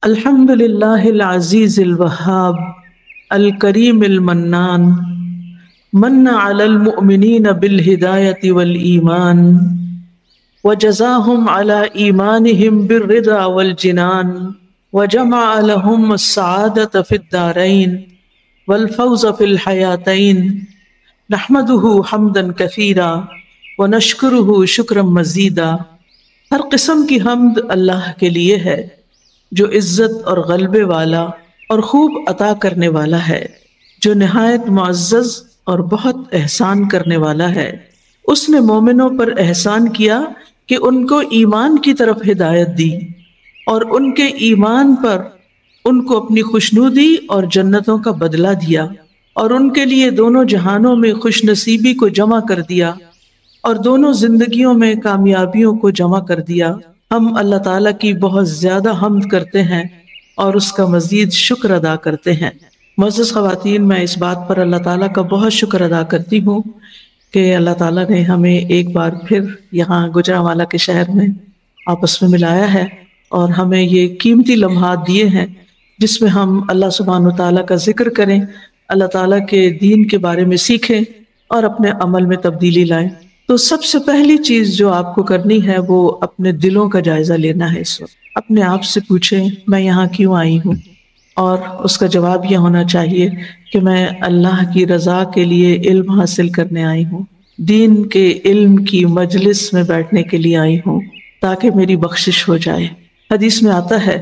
الحمد للہ العزیز الوہاب الکریم المنان من علی المؤمنین بالہدایۃ والایمان وجزاہم علی ایمانہم بالرضا والجنان وجمع لهم السعادۃ فی الدارین والفوز فی الحیاتین نحمدہ حمدا کثیرا ونشکرہ شکرا مزیدا۔ ہر قسم کی حمد اللہ کے لیے ہے جو عزت اور غلبے والا اور خوب عطا کرنے والا ہے، جو نہایت معزز اور بہت احسان کرنے والا ہے۔ اس نے مومنوں پر احسان کیا کہ ان کو ایمان کی طرف ہدایت دی اور ان کے ایمان پر ان کو اپنی خوشنودی اور جنتوں کا بدلہ دیا، اور ان کے لیے دونوں جہانوں میں خوش نصیبی کو جمع کر دیا اور دونوں زندگیوں میں کامیابیوں کو جمع کر دیا۔ ہم اللہ تعالیٰ کی بہت زیادہ حمد کرتے ہیں اور اس کا مزید شکر ادا کرتے ہیں۔ معزز خواتین، میں اس بات پر اللہ تعالیٰ کا بہت شکر ادا کرتی ہوں کہ اللہ تعالیٰ نے ہمیں ایک بار پھر یہاں گوجرانوالہ کے شہر میں آپس میں ملایا ہے اور ہمیں یہ قیمتی لمحات دیے ہیں جس میں ہم اللہ سبحانہ و تعالیٰ کا ذکر کریں، اللہ تعالیٰ کے دین کے بارے میں سیکھیں اور اپنے عمل میں تبدیلی لائیں۔ تو سب سے پہلی چیز جو آپ کو کرنی ہے وہ اپنے دلوں کا جائزہ لینا ہے۔ اس وقت اپنے آپ سے پوچھیں میں یہاں کیوں آئی ہوں، اور اس کا جواب یہ ہونا چاہیے کہ میں اللہ کی رضا کے لیے علم حاصل کرنے آئی ہوں، دین کے علم کی مجلس میں بیٹھنے کے لیے آئی ہوں تاکہ میری بخشش ہو جائے۔ حدیث میں آتا ہے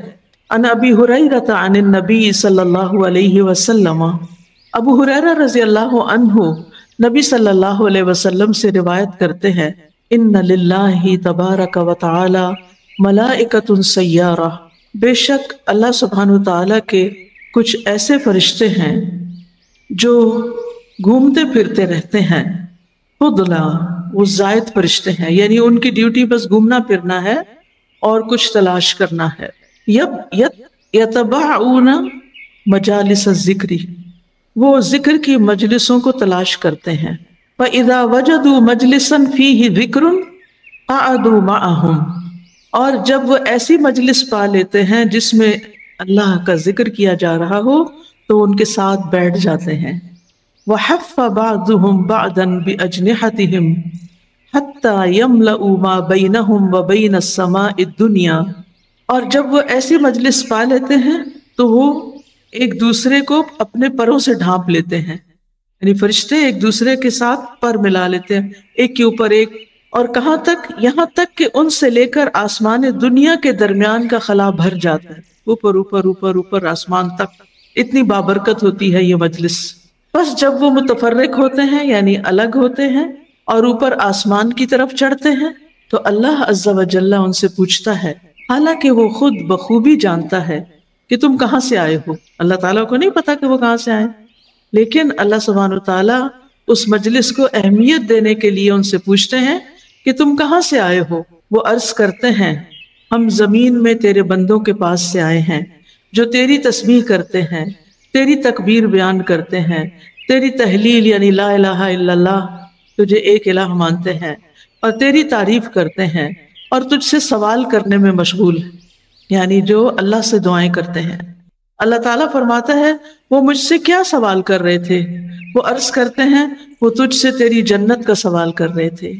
عن ابی ہریرہ عن النبی صلی اللہ علیہ وسلم، ابو ہریرہ رضی اللہ عنہ نبی صلی اللہ علیہ وسلم سے روایت کرتے ہیں، ان للہ تبارک و تعالی ملائکۃ سیارہ، بے شک اللہ سبحانہ و تعالی کے کچھ ایسے فرشتے ہیں جو گھومتے پھرتے رہتے ہیں، فضلا، وہ زائد فرشتے ہیں، یعنی ان کی ڈیوٹی بس گھومنا پھرنا ہے اور کچھ تلاش کرنا ہے۔ یتبعون مجالس الذکر، وہ ذکر کی مجلسوں کو تلاش کرتے ہیں۔ فَإِذَا وَجَدُوا مَجْلِسًا فِيهِ ذِكْرٌ قَعَدُوا مَعَهُمْ، اور جب وہ ایسی مجلس پا لیتے ہیں جس میں اللہ کا ذکر کیا جا رہا ہو تو ان کے ساتھ بیٹھ جاتے ہیں۔ وَحَفَّ بَعْضُهُمْ بَعْضًا بِأَجْنِحَتِهِمْ حَتَّى يَمْلَأُوا مَا بَيْنَهُمْ وَبَيْنَ السَّمَاءِ الدُّنْيَا، اور جب وہ ایسی مجلس پا لیتے ہیں تو وہ ایک دوسرے کو اپنے پروں سے ڈھانپ لیتے ہیں، یعنی فرشتے ایک دوسرے کے ساتھ پر ملا لیتے ہیں، ایک کے اوپر ایک، اور کہاں تک، یہاں تک کہ ان سے لے کر آسمان دنیا کے درمیان کا خلا بھر جاتا ہے، اوپر اوپر اوپر اوپر آسمان تک، اتنی بابرکت ہوتی ہے یہ مجلس۔ بس جب وہ متفرق ہوتے ہیں یعنی الگ ہوتے ہیں اور اوپر آسمان کی طرف چڑھتے ہیں تو اللہ عز و جل ان سے پوچھتا ہے، حالانکہ وہ خود بخوبی جانتا ہے کہ تم کہاں سے آئے ہو۔ اللہ تعالیٰ کو نہیں پتا کہ وہ کہاں سے آئے، لیکن اللہ سبحانہ وتعالیٰ اس مجلس کو اہمیت دینے کے لیے ان سے پوچھتے ہیں کہ تم کہاں سے آئے ہو۔ وہ عرض کرتے ہیں ہم زمین میں تیرے بندوں کے پاس سے آئے ہیں جو تیری تسبیح کرتے ہیں، تیری تکبیر بیان کرتے ہیں، تیری تحلیل یعنی لا الہ الا اللہ، تجھے ایک الہ مانتے ہیں اور تیری تعریف کرتے ہیں اور تجھ سے سوال کرنے میں مشغول ہیں، یعنی جو اللہ سے دعائیں کرتے ہیں۔ اللہ تعالیٰ فرماتا ہے وہ مجھ سے کیا سوال کر رہے تھے؟ وہ عرض کرتے ہیں وہ تجھ سے تیری جنت کا سوال کر رہے تھے۔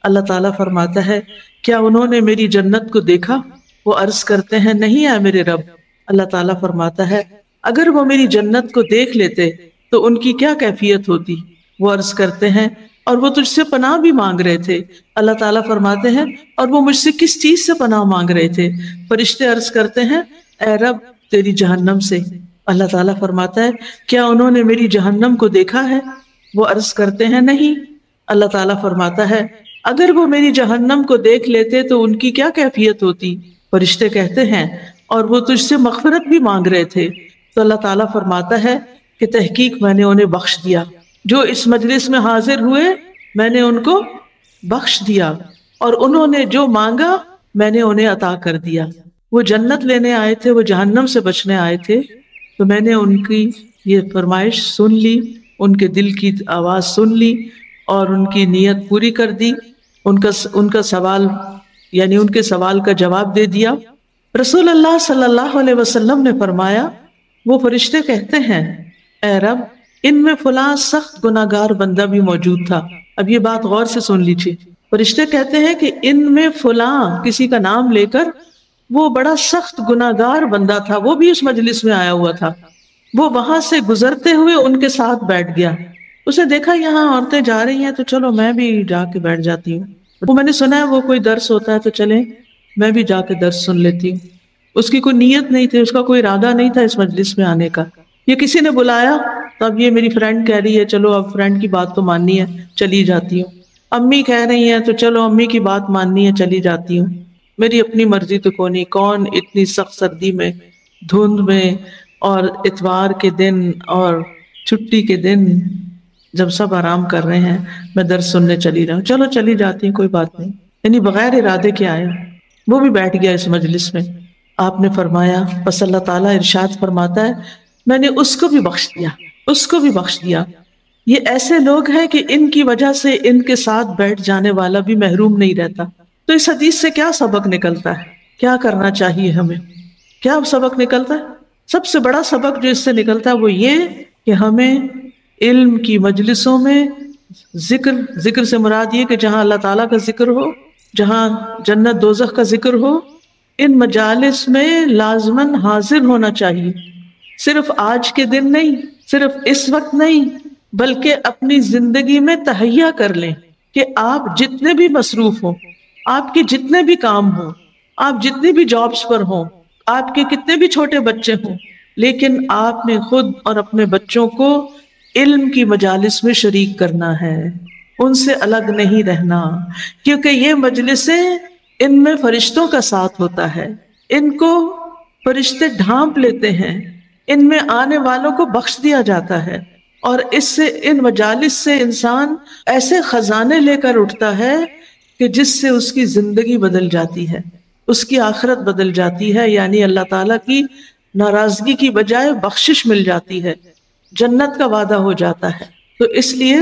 اللہ تعالیٰ فرماتا ہے کیا انہوں نے میری جنت کو دیکھا؟ وہ عرض کرتے ہیں نہیں اے میرے رب۔ اللہ تعالیٰ فرماتا ہے اگر وہ میری جنت کو دیکھ لیتے تو ان کی کیا کیفیت ہوتی؟ وہ عرض کرتے ہیں اور وہ تجھ سے پناہ بھی مانگ رہے تھے۔ اللہ تعالیٰ فرماتے ہیں اور وہ مجھ سے کس چیز سے پناہ مانگ رہے تھے؟ فرشتے عرض کرتے ہیں اے رب تیری جہنم سے۔ اللہ تعالیٰ فرماتا ہے کیا انہوں نے میری جہنم کو دیکھا ہے؟ وہ عرض کرتے ہیں نہیں۔ اللہ تعالیٰ فرماتا ہے اگر وہ میری جہنم کو دیکھ لیتے تو ان کی کیا کیفیت ہوتی؟ فرشتے کہتے ہیں اور وہ تجھ سے مغفرت بھی مانگ رہے تھے۔ تو اللہ تعالیٰ فرماتا ہے کہ تحقیق میں نے انہیں بخش دیا، جو اس مجلس میں حاضر ہوئے میں نے ان کو بخش دیا، اور انہوں نے جو مانگا میں نے انہیں عطا کر دیا۔ وہ جنت لینے آئے تھے، وہ جہنم سے بچنے آئے تھے، تو میں نے ان کی یہ فرمائش سن لی، ان کے دل کی آواز سن لی اور ان کی نیت پوری کر دی، ان کا سوال یعنی ان کے سوال کا جواب دے دیا، رسول اللہ صلی اللہ علیہ وسلم نے فرمایا، وہ فرشتے کہتے ہیں اے رب ان میں فلاں سخت گناہگار بندہ بھی موجود تھا. اب یہ بات غور سے سن لیجیے. فرشتے کہتے ہیں کہ ان میں فلاں کسی کا نام لے کر وہ بڑا سخت گناہگار بندہ تھا، وہ بھی اس مجلس میں آیا ہوا تھا. وہ وہاں سے گزرتے ہوئے ان کے ساتھ بیٹھ گیا. اسے دیکھا یہاں عورتیں جا رہی ہیں تو چلو میں بھی جا کے بیٹھ جاتی ہوں. وہ میں نے سنا ہے وہ کوئی درس ہوتا ہے تو چلیں میں بھی جا کے درس سن لیتی ہوں. اس کی کوئی نیت نہیں تھی، اس کا کوئی ارادہ نہیں تھا اس مجلس میں آنے کا. یہ کسی نے بلایا تو اب یہ میری فرینڈ کہہ رہی ہے چلو اب فرینڈ کی بات تو ماننی ہے چلی جاتی ہوں. امی کہہ رہی ہیں تو چلو امی کی بات ماننی ہے چلی جاتی ہوں. میری اپنی مرضی تو کونی. کون اتنی سخت سردی میں دھند میں اور اتوار کے دن اور چھٹی کے دن جب سب آرام کر رہے ہیں میں درس سننے چلی رہا ہوں، چلو چلی جاتی ہوں کوئی بات نہیں. یعنی بغیر ارادے کے آیا، وہ بھی بیٹھ گیا اس مجلس میں. آپ نے فرمایا، بس اللہ تعالیٰ ارشاد فرماتا ہے میں نے اس کو بھی بخش دیا، اس کو بھی بخش دیا. یہ ایسے لوگ ہیں کہ ان کی وجہ سے ان کے ساتھ بیٹھ جانے والا بھی محروم نہیں رہتا. تو اس حدیث سے کیا سبق نکلتا ہے؟ کیا کرنا چاہیے ہمیں؟ کیا سبق نکلتا ہے؟ سب سے بڑا سبق جو اس سے نکلتا ہے وہ یہ کہ ہمیں علم کی مجلسوں میں ذکر سے مراد یہ کہ جہاں اللہ تعالیٰ کا ذکر ہو، جہاں جنت دوزخ کا ذکر ہو، ان مجالس میں لازماً حاضر ہونا چاہیے. صرف آج کے دن نہیں، صرف اس وقت نہیں، بلکہ اپنی زندگی میں تہیا کر لیں کہ آپ جتنے بھی مصروف ہوں، آپ کے جتنے بھی کام ہوں، آپ جتنی بھی جابس پر ہوں، آپ کے کتنے بھی چھوٹے بچے ہوں، لیکن آپ نے خود اور اپنے بچوں کو علم کی مجالس میں شریک کرنا ہے، ان سے الگ نہیں رہنا. کیونکہ یہ مجلسیں ان میں فرشتوں کا ساتھ ہوتا ہے، ان کو فرشتے ڈھانپ لیتے ہیں، ان میں آنے والوں کو بخش دیا جاتا ہے. اور اس سے ان مجالس سے انسان ایسے خزانے لے کر اٹھتا ہے کہ جس سے اس کی زندگی بدل جاتی ہے، اس کی آخرت بدل جاتی ہے. یعنی اللہ تعالیٰ کی ناراضگی کی بجائے بخشش مل جاتی ہے، جنت کا وعدہ ہو جاتا ہے. تو اس لیے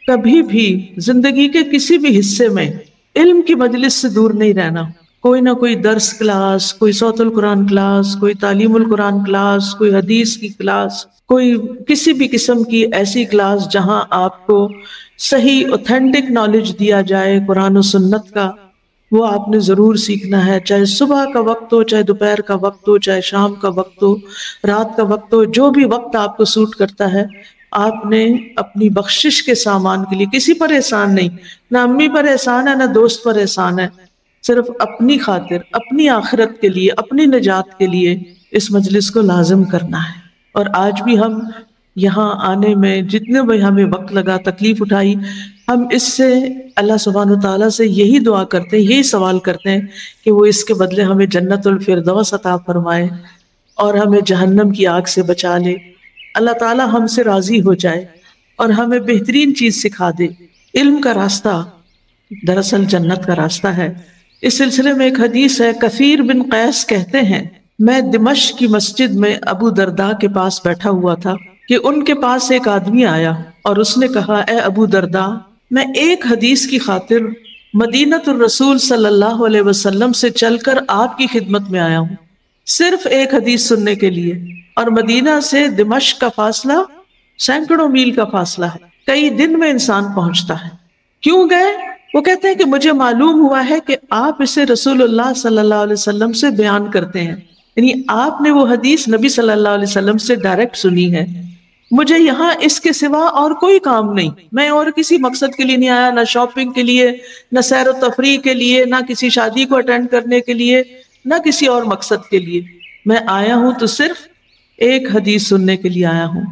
کبھی بھی زندگی کے کسی بھی حصے میں علم کی مجلس سے دور نہیں رہنا. کوئی نہ کوئی درس کلاس، کوئی صوت القرآن کلاس، کوئی تعلیم القرآن کلاس، کوئی حدیث کی کلاس، کوئی کسی بھی قسم کی ایسی کلاس جہاں آپ کو صحیح اوتھینٹک نالج دیا جائے قرآن و سنت کا، وہ آپ نے ضرور سیکھنا ہے. چاہے صبح کا وقت ہو، چاہے دوپہر کا وقت ہو، چاہے شام کا وقت ہو، رات کا وقت ہو، جو بھی وقت آپ کو سوٹ کرتا ہے. آپ نے اپنی بخشش کے سامان کے لیے کسی پر احسان نہیں، نہ امی پر احسان ہے نہ دوست پر احسان ہے، صرف اپنی خاطر، اپنی آخرت کے لیے، اپنی نجات کے لیے اس مجلس کو لازم کرنا ہے. اور آج بھی ہم یہاں آنے میں جتنے بھی ہمیں وقت لگا، تکلیف اٹھائی، ہم اس سے اللہ سبحانہ وتعالیٰ سے یہی دعا کرتے ہیں، یہی سوال کرتے ہیں کہ وہ اس کے بدلے ہمیں جنت الفردوس عطا فرمائے اور ہمیں جہنم کی آگ سے بچا لے. اللہ تعالیٰ ہم سے راضی ہو جائے اور ہمیں بہترین چیز سکھا دے. علم کا راستہ دراصل جنت کا راستہ ہے. اس سلسلے میں ایک حدیث ہے، کثیر بن قیس کہتے ہیں میں دمشق کی مسجد میں ابو درداء کے پاس بیٹھا ہوا تھا کہ ان کے پاس ایک آدمی آیا اور اس نے کہا اے ابو درداء، میں ایک حدیث کی خاطر مدینۃ الرسول صلی اللہ علیہ وسلم سے چل کر آپ کی خدمت میں آیا ہوں، صرف ایک حدیث سننے کے لیے. اور مدینہ سے دمشق کا فاصلہ سینکڑوں میل کا فاصلہ ہے، کئی دن میں انسان پہنچتا ہے. کیوں گئے؟ وہ کہتے ہیں کہ مجھے معلوم ہوا ہے کہ آپ اسے رسول اللہ صلی اللہ علیہ وسلم سے بیان کرتے ہیں، یعنی آپ نے وہ حدیث نبی صلی اللہ علیہ وسلم سے ڈائریکٹ سنی ہے. مجھے یہاں اس کے سوا اور کوئی کام نہیں، میں اور کسی مقصد کے لیے نہیں آیا، نہ شاپنگ کے لیے، نہ سیر و تفریح کے لیے، نہ کسی شادی کو اٹینڈ کرنے کے لیے، نہ کسی اور مقصد کے لیے. میں آیا ہوں تو صرف ایک حدیث سننے کے لیے آیا ہوں.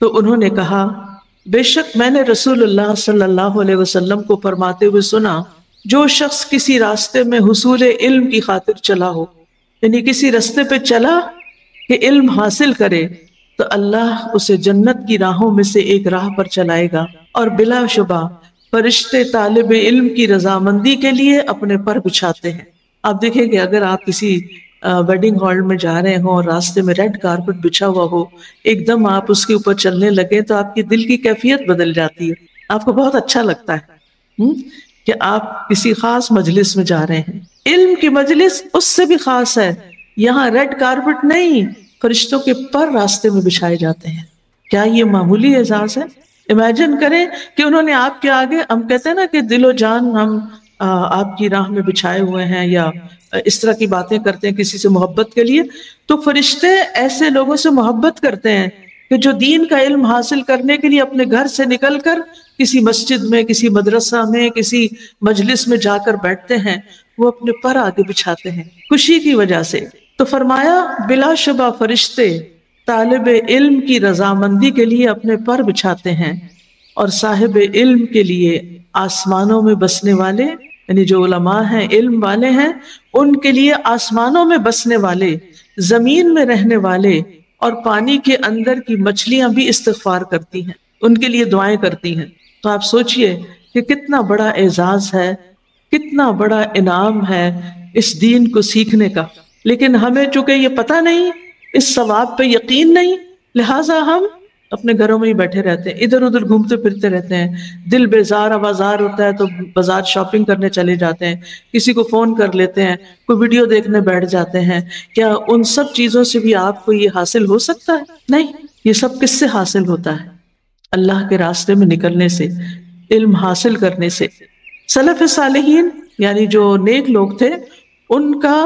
تو انہوں نے کہا بے شک میں نے رسول اللہ صلی اللہ علیہ وسلم کو فرماتے ہوئے سنا، جو شخص کسی راستے میں حصول علم کی خاطر چلا ہو، یعنی کسی راستے پہ چلا کہ علم حاصل کرے، تو اللہ اسے جنت کی راہوں میں سے ایک راہ پر چلائے گا، اور بلا شبہ فرشتے طالب علم کی رضامندی کے لیے اپنے پر بچھاتے ہیں. آپ دیکھیں کہ اگر آپ کسی ویڈنگ ہال میں جا رہے ہوں اور راستے میں ریڈ کارپٹ بچھا ہوا ہو، ایک دم آپ اس کے اوپر چلنے لگے تو آپ کی دل کی کیفیت بدل جاتی ہے، آپ کو بہت اچھا لگتا ہے کہ آپ کسی خاص مجلس میں جا رہے ہیں. علم کی مجلس اس سے بھی خاص ہے یہاں ریڈ کارپٹ نہیں، فرشتوں کے پر راستے میں بچھائے جاتے ہیں۔ کیا یہ معمولی اعزاز ہے؟ امیجن کریں کہ انہوں نے آپ کے آگے، ہم کہتے ہیں نا کہ دل و جان ہم آپ کی راہ میں بچھائے ہوئے ہیں، یا اس طرح کی باتیں کرتے ہیں کسی سے محبت کے لیے، تو فرشتے ایسے لوگوں سے محبت کرتے ہیں کہ جو دین کا علم حاصل کرنے کے لیے اپنے گھر سے نکل کر کسی مسجد میں، کسی مدرسہ میں، کسی مجلس میں جا کر بیٹھتے ہیں، وہ اپنے پر آگے بچھاتے ہیں خوشی کی وجہ سے۔ تو فرمایا بلا شبہ فرشتے طالب علم کی رضامندی کے لیے اپنے پر بچھاتے ہیں، اور صاحب علم کے لیے آسمانوں میں بسنے والے، یعنی جو علماء ہیں، علم والے ہیں، ان کے لیے آسمانوں میں بسنے والے، زمین میں رہنے والے اور پانی کے اندر کی مچھلیاں بھی استغفار کرتی ہیں، ان کے لیے دعائیں کرتی ہیں۔ تو آپ سوچئے کہ کتنا بڑا اعزاز ہے، کتنا بڑا انعام ہے اس دین کو سیکھنے کا۔ لیکن ہمیں چونکہ یہ پتہ نہیں، اس ثواب پہ یقین نہیں، لہٰذا ہم اپنے گھروں میں ہی بیٹھے رہتے ہیں، ادھر ادھر گھومتے پھرتے رہتے ہیں، دل بیزار آوازار ہوتا ہے تو بازار شاپنگ کرنے چلے جاتے ہیں، کسی کو فون کر لیتے ہیں، کوئی ویڈیو دیکھنے بیٹھ جاتے ہیں۔ کیا ان سب چیزوں سے بھی آپ کو یہ حاصل ہو سکتا ہے؟ نہیں، یہ سب کس سے حاصل ہوتا ہے؟ اللہ کے راستے میں نکلنے سے، علم حاصل کرنے سے۔ سلف صالحین یعنی جو نیک لوگ تھے، ان کا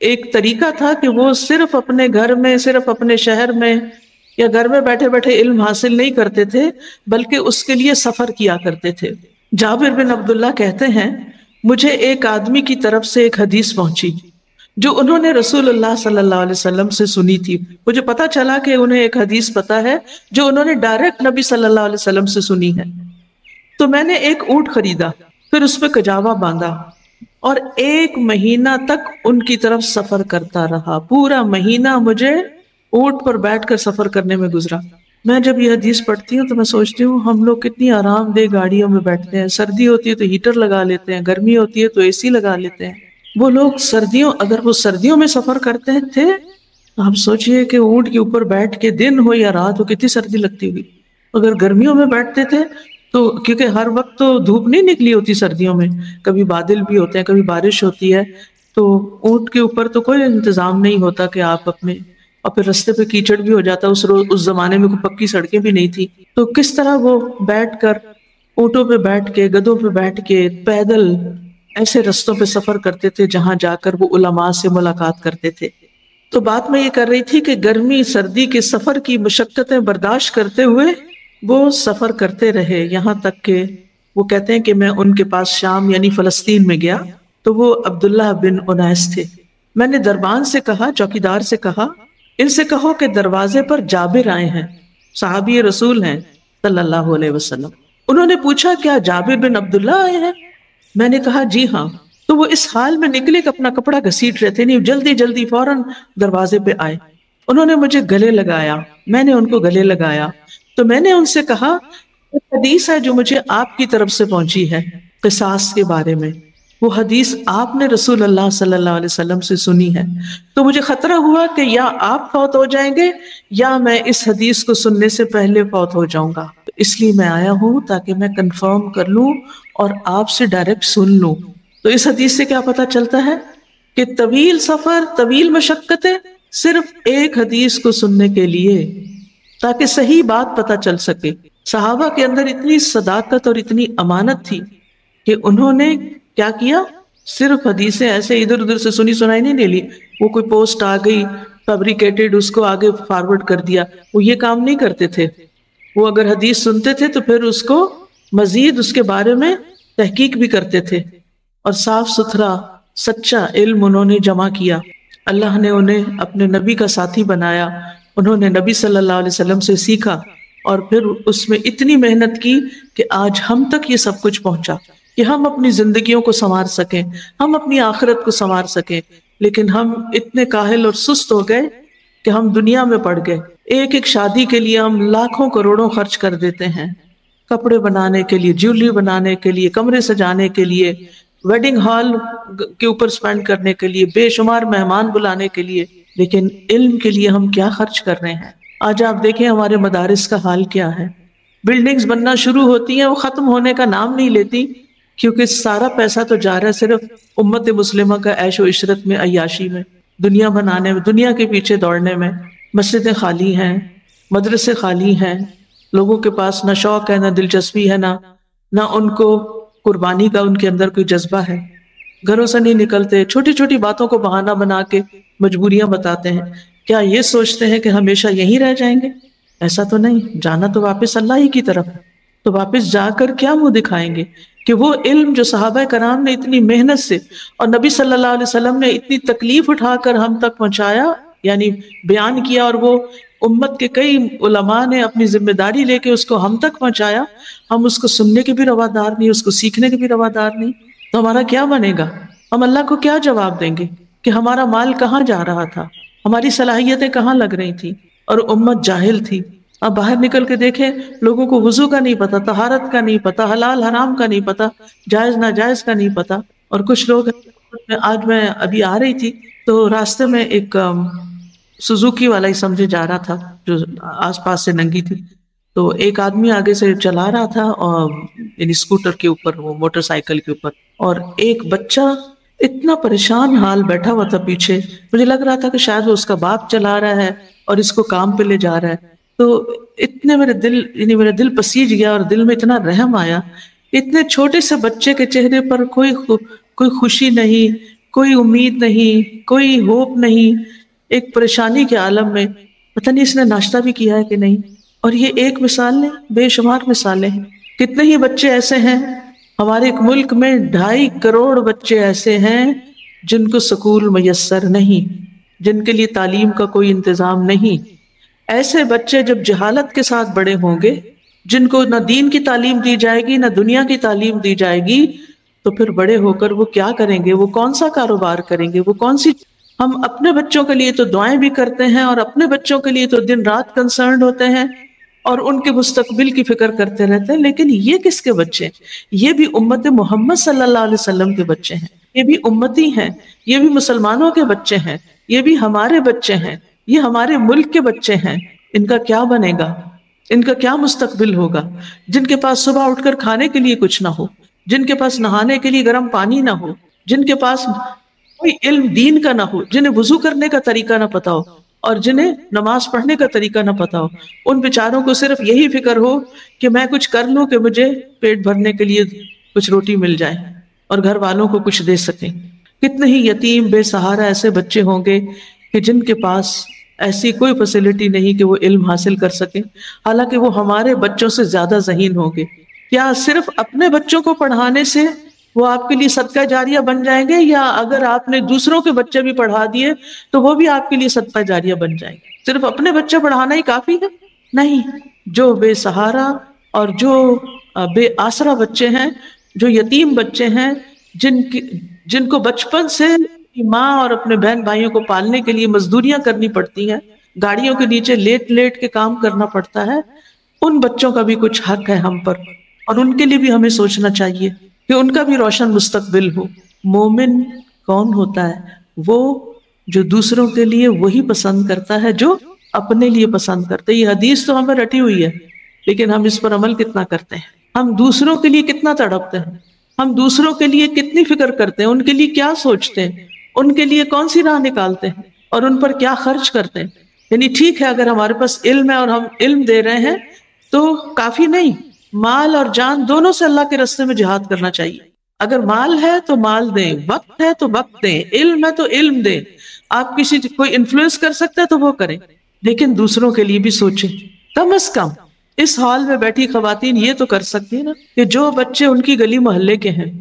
ایک طریقہ تھا کہ وہ صرف اپنے گھر میں، صرف اپنے شہر میں یا گھر میں بیٹھے بیٹھے علم حاصل نہیں کرتے تھے، بلکہ اس کے لیے سفر کیا کرتے تھے۔ جابر بن عبداللہ کہتے ہیں مجھے ایک آدمی کی طرف سے ایک حدیث پہنچی جو انہوں نے رسول اللہ صلی اللہ علیہ وسلم سے سنی تھی۔ مجھے پتا چلا کہ انہیں ایک حدیث پتا ہے جو انہوں نے ڈائریکٹ نبی صلی اللہ علیہ وسلم سے سنی ہے۔ تو میں نے ایک اونٹ خریدا، پھر اس پہ کجاوا باندھا اور 1 مہینہ تک ان کی طرف سفر کرتا رہا۔ پورا مہینہ مجھے اونٹ پر بیٹھ کر سفر کرنے میں گزرا۔ میں جب یہ حدیث پڑھتی ہوں تو میں سوچتی ہوں ہم لوگ کتنی آرام دہ گاڑیوں میں بیٹھتے ہیں، سردی ہوتی ہے تو ہیٹر لگا لیتے ہیں، گرمی ہوتی ہے تو اے سی لگا لیتے ہیں۔ وہ لوگ اگر وہ سردیوں میں سفر کرتے تھے تو آپ سوچئے کہ اونٹ کے اوپر بیٹھ کے دن ہو یا رات ہو کتنی سردی لگتی ہوگی۔ اگر گرمیوں میں بیٹھتے تھے تو کیونکہ ہر وقت تو دھوپ نہیں نکلی ہوتی سردیوں میں، کبھی بادل بھی ہوتے ہیں، کبھی بارش ہوتی ہے، تو اونٹ کے اوپر تو کوئی انتظام نہیں ہوتا کہ آپ اپنے، اور پھر رستے پہ کیچڑ بھی ہو جاتا۔ اس زمانے میں کوئی پکی سڑکیں بھی نہیں تھی، تو کس طرح وہ بیٹھ کر اونٹوں پہ بیٹھ کے، گدھوں پہ بیٹھ کے، پیدل ایسے رستوں پہ سفر کرتے تھے جہاں جا کر وہ علماء سے ملاقات کرتے تھے۔ تو بات میں یہ کر رہی تھی کہ گرمی سردی کے سفر کی مشقتیں برداشت کرتے ہوئے وہ سفر کرتے رہے، یہاں تک کہ وہ کہتے ہیں کہ میں ان کے پاس شام یعنی فلسطین میں گیا تو وہ عبداللہ بن انیس تھے۔ میں نے دربان سے کہا، چوکیدار سے کہا، ان سے کہو کہ دروازے پر جابر آئے ہیں، صحابی رسول ہیں صلی اللہ علیہ وسلم۔ انہوں نے پوچھا کیا جابر بن عبداللہ آئے ہیں؟ میں نے کہا جی ہاں۔ تو وہ اس حال میں نکلے کہ اپنا کپڑا گھسیٹ رہے تھے، نہیں جلدی جلدی فوراً دروازے پہ آئے۔ انہوں نے مجھے گلے لگایا، میں نے ان کو گلے لگایا، تو میں نے ان سے کہا ایک حدیث ہے جو مجھے آپ کی طرف سے پہنچی ہے قصاص کے بارے میں، وہ حدیث آپ نے رسول اللہ صلی اللہ علیہ وسلم سے سنی ہے، تو مجھے خطرہ ہوا کہ یا آپ فوت ہو جائیں گے یا میں اس حدیث کو سننے سے پہلے فوت ہو جاؤں گا، اس لیے میں آیا ہوں تاکہ میں کنفرم کر لوں اور آپ سے ڈائریکٹ سن لوں۔ تو اس حدیث سے کیا پتہ چلتا ہے کہ طویل سفر، طویل مشقتیں صرف ایک حدیث کو سننے کے لیے تاکہ صحیح بات پتہ چل سکے۔ صحابہ کے اندر اتنی صداقت اور اتنی امانت تھی کہ انہوں نے کیا کیا، صرف حدیثیں ایسے ادھر ادھر سے سنی سنائی نہیں لے لی، وہ کوئی پوسٹ آ گئی فیبریکیٹڈ اس کو آگے فارورڈ کر دیا، وہ یہ کام نہیں کرتے تھے۔ وہ اگر حدیث سنتے تھے تو پھر اس کو مزید اس کے بارے میں تحقیق بھی کرتے تھے، اور صاف ستھرا سچا علم انہوں نے جمع کیا۔ اللہ نے انہیں اپنے نبی کا ساتھی بنایا، انہوں نے نبی صلی اللہ علیہ وسلم سے سیکھا اور پھر اس میں اتنی محنت کی کہ آج ہم تک یہ سب کچھ پہنچا کہ ہم اپنی زندگیوں کو سنوار سکیں، ہم اپنی آخرت کو سنوار سکیں۔ لیکن ہم اتنے کاہل اور سست ہو گئے کہ ہم دنیا میں پڑ گئے۔ ایک ایک شادی کے لیے ہم لاکھوں کروڑوں خرچ کر دیتے ہیں، کپڑے بنانے کے لیے، جیولری بنانے کے لیے، کمرے سجانے کے لیے، ویڈنگ ہال کے اوپر سپینڈ کرنے کے لیے، بے شمار مہمان بلانے کے لیے، لیکن علم کے لیے ہم کیا خرچ کر رہے ہیں؟ آج آپ دیکھیں ہمارے مدارس کا حال کیا ہے۔ بلڈنگز بننا شروع ہوتی ہیں، وہ ختم ہونے کا نام نہیں لیتی، کیونکہ سارا پیسہ تو جا رہا ہے صرف امت مسلمہ کا عیش و عشرت میں، عیاشی میں۔ دنیا بنانے میں، دنیا کے پیچھے دوڑنے میں۔ مسجدیں خالی ہیں، مدرسے خالی ہیں، لوگوں کے پاس نہ شوق ہے، نہ دلچسپی ہے، نہ ان کو قربانی کا ان کے اندر کوئی جذبہ ہے، گھروں سے نہیں نکلتے، چھوٹی چھوٹی باتوں کو بہانہ بنا کے مجبوریاں بتاتے ہیں۔ کیا یہ سوچتے ہیں کہ ہمیشہ یہیں رہ جائیں گے؟ ایسا تو نہیں، جانا تو واپس اللہ ہی کی طرف ہے۔ تو واپس جا کر کیا منہ دکھائیں گے کہ وہ علم جو صحابہ کرام نے اتنی محنت سے اور نبی صلی اللہ علیہ وسلم نے اتنی تکلیف اٹھا کر ہم تک پہنچایا، یعنی بیان کیا، اور وہ امت کے کئی علماء نے اپنی ذمہ داری لے کے اس کو ہم تک پہنچایا، ہم اس کو سننے کے بھی روادار نہیں، اس کو سیکھنے کے بھی روادار نہیں، تو ہمارا کیا بنے گا؟ ہم اللہ کو کیا جواب دیں گے کہ ہمارا مال کہاں جا رہا تھا، ہماری صلاحیتیں کہاں لگ رہی تھی، اور امت جاہل تھی۔ اب باہر نکل کے دیکھیں، لوگوں کو وضو کا نہیں پتا، طہارت کا نہیں پتا، حلال حرام کا نہیں پتا، جائز ناجائز کا نہیں پتا۔ اور کچھ لوگ، آج میں ابھی آ رہی تھی تو راستے میں ایک سوزوکی والا ہی سمجھے جا رہا تھا جو آس پاس سے ننگی تھی، تو ایک آدمی آگے سے چلا رہا تھا، اور یعنی اسکوٹر کے اوپر، وہ موٹر سائیکل کے اوپر، اور ایک بچہ اتنا پریشان حال بیٹھا ہوا تھا پیچھے، مجھے لگ رہا تھا کہ شاید وہ اس کا باپ چلا رہا ہے اور اس کو کام پہ لے جا رہا ہے۔ تو اتنے میرا دل پسیج گیا، اور دل میں اتنا رحم آیا، اتنے چھوٹے سے بچے کے چہرے پر کوئی خوشی نہیں، کوئی امید نہیں، کوئی ہوپ نہیں، ایک پریشانی کے عالم میں۔ پتہ نہیں اس نے ناشتہ بھی کیا ہے کہ نہیں۔ اور یہ ایک مثال نہیں، بے شمار مثالیں ہیں۔ کتنے ہی بچے ایسے ہیں، ہمارے ایک ملک میں 2.5 کروڑ بچے ایسے ہیں جن کو سکول میسر نہیں، جن کے لیے تعلیم کا کوئی انتظام نہیں۔ ایسے بچے جب جہالت کے ساتھ بڑے ہوں گے، جن کو نہ دین کی تعلیم دی جائے گی، نہ دنیا کی تعلیم دی جائے گی، تو پھر بڑے ہو کر وہ کیا کریں گے؟ وہ کون سا کاروبار کریں گے؟ وہ کون سی؟ ہم اپنے بچوں کے لیے تو دعائیں بھی کرتے ہیں، اور اپنے بچوں کے لیے تو دن رات کنسرنڈ ہوتے ہیں، اور ان کے مستقبل کی فکر کرتے رہتے ہیں، لیکن یہ کس کے بچے ہیں؟ یہ بھی امت محمد صلی اللہ علیہ وسلم کے بچے ہیں، یہ بھی امتی ہیں، یہ بھی مسلمانوں کے بچے ہیں، یہ بھی ہمارے بچے ہیں، یہ ہمارے ملک کے بچے ہیں۔ ان کا کیا بنے گا؟ ان کا کیا مستقبل ہوگا؟ جن کے پاس صبح اٹھ کر کھانے کے لیے کچھ نہ ہو، جن کے پاس نہانے کے لیے گرم پانی نہ ہو، جن کے پاس کوئی علم دین کا نہ ہو، جنہیں وضو کرنے کا طریقہ نہ پتا ہو، اور جنہیں نماز پڑھنے کا طریقہ نہ پتا ہو، ان بیچاروں کو صرف یہی فکر ہو کہ میں کچھ کر لوں کہ مجھے پیٹ بھرنے کے لیے کچھ روٹی مل جائے اور گھر والوں کو کچھ دے سکیں۔ کتنے ہی یتیم بے سہارا ایسے بچے ہوں گے کہ جن کے پاس ایسی کوئی فیسلٹی نہیں کہ وہ علم حاصل کر سکیں، حالانکہ وہ ہمارے بچوں سے زیادہ ذہین ہوں گے۔ کیا صرف اپنے بچوں کو پڑھانے سے وہ آپ کے لیے صدقہ جاریہ بن جائیں گے، یا اگر آپ نے دوسروں کے بچے بھی پڑھا دیے تو وہ بھی آپ کے لیے صدقہ جاریہ بن جائیں گے؟ صرف اپنے بچے پڑھانا ہی کافی ہے؟ نہیں، جو بے سہارا اور جو بے آسرا بچے ہیں، جو یتیم بچے ہیں، جن کو بچپن سے ماں اور اپنے بہن بھائیوں کو پالنے کے لیے مزدوریاں کرنی پڑتی ہیں، گاڑیوں کے نیچے لیٹ لیٹ کے کام کرنا پڑتا ہے، ان بچوں کا بھی کچھ حق ہے ہم پر، اور ان کے لیے بھی ہمیں سوچنا چاہیے کہ ان کا بھی روشن مستقبل ہو۔ مومن کون ہوتا ہے؟ وہ جو دوسروں کے لیے وہی پسند کرتا ہے جو اپنے لیے پسند کرتا ہے۔ یہ حدیث تو ہمیں رٹی ہوئی ہے، لیکن ہم اس پر عمل کتنا کرتے ہیں؟ ہم دوسروں کے لیے کتنا تڑپتے ہیں؟ ہم دوسروں کے لیے کتنی فکر کرتے ہیں؟ ان کے لیے کیا سوچتے ہیں؟ ان کے لیے کون سی راہ نکالتے ہیں اور ان پر کیا خرچ کرتے ہیں؟ یعنی ٹھیک ہے اگر ہمارے پاس علم ہے اور ہم علم دے رہے ہیں تو کافی نہیں، مال اور جان دونوں سے اللہ کے راستے میں جہاد کرنا چاہیے۔ اگر مال ہے تو مال دیں، وقت ہے تو وقت دیں، علم ہے تو علم دیں۔ آپ کسی کوئی انفلوئنس کر سکتے ہیں تو وہ کریں، لیکن دوسروں کے لیے بھی سوچیں۔ کم از کم اس ہال میں بیٹھی خواتین یہ تو کر سکتی ہیں نا کہ جو بچے ان کی گلی محلے کے ہیں،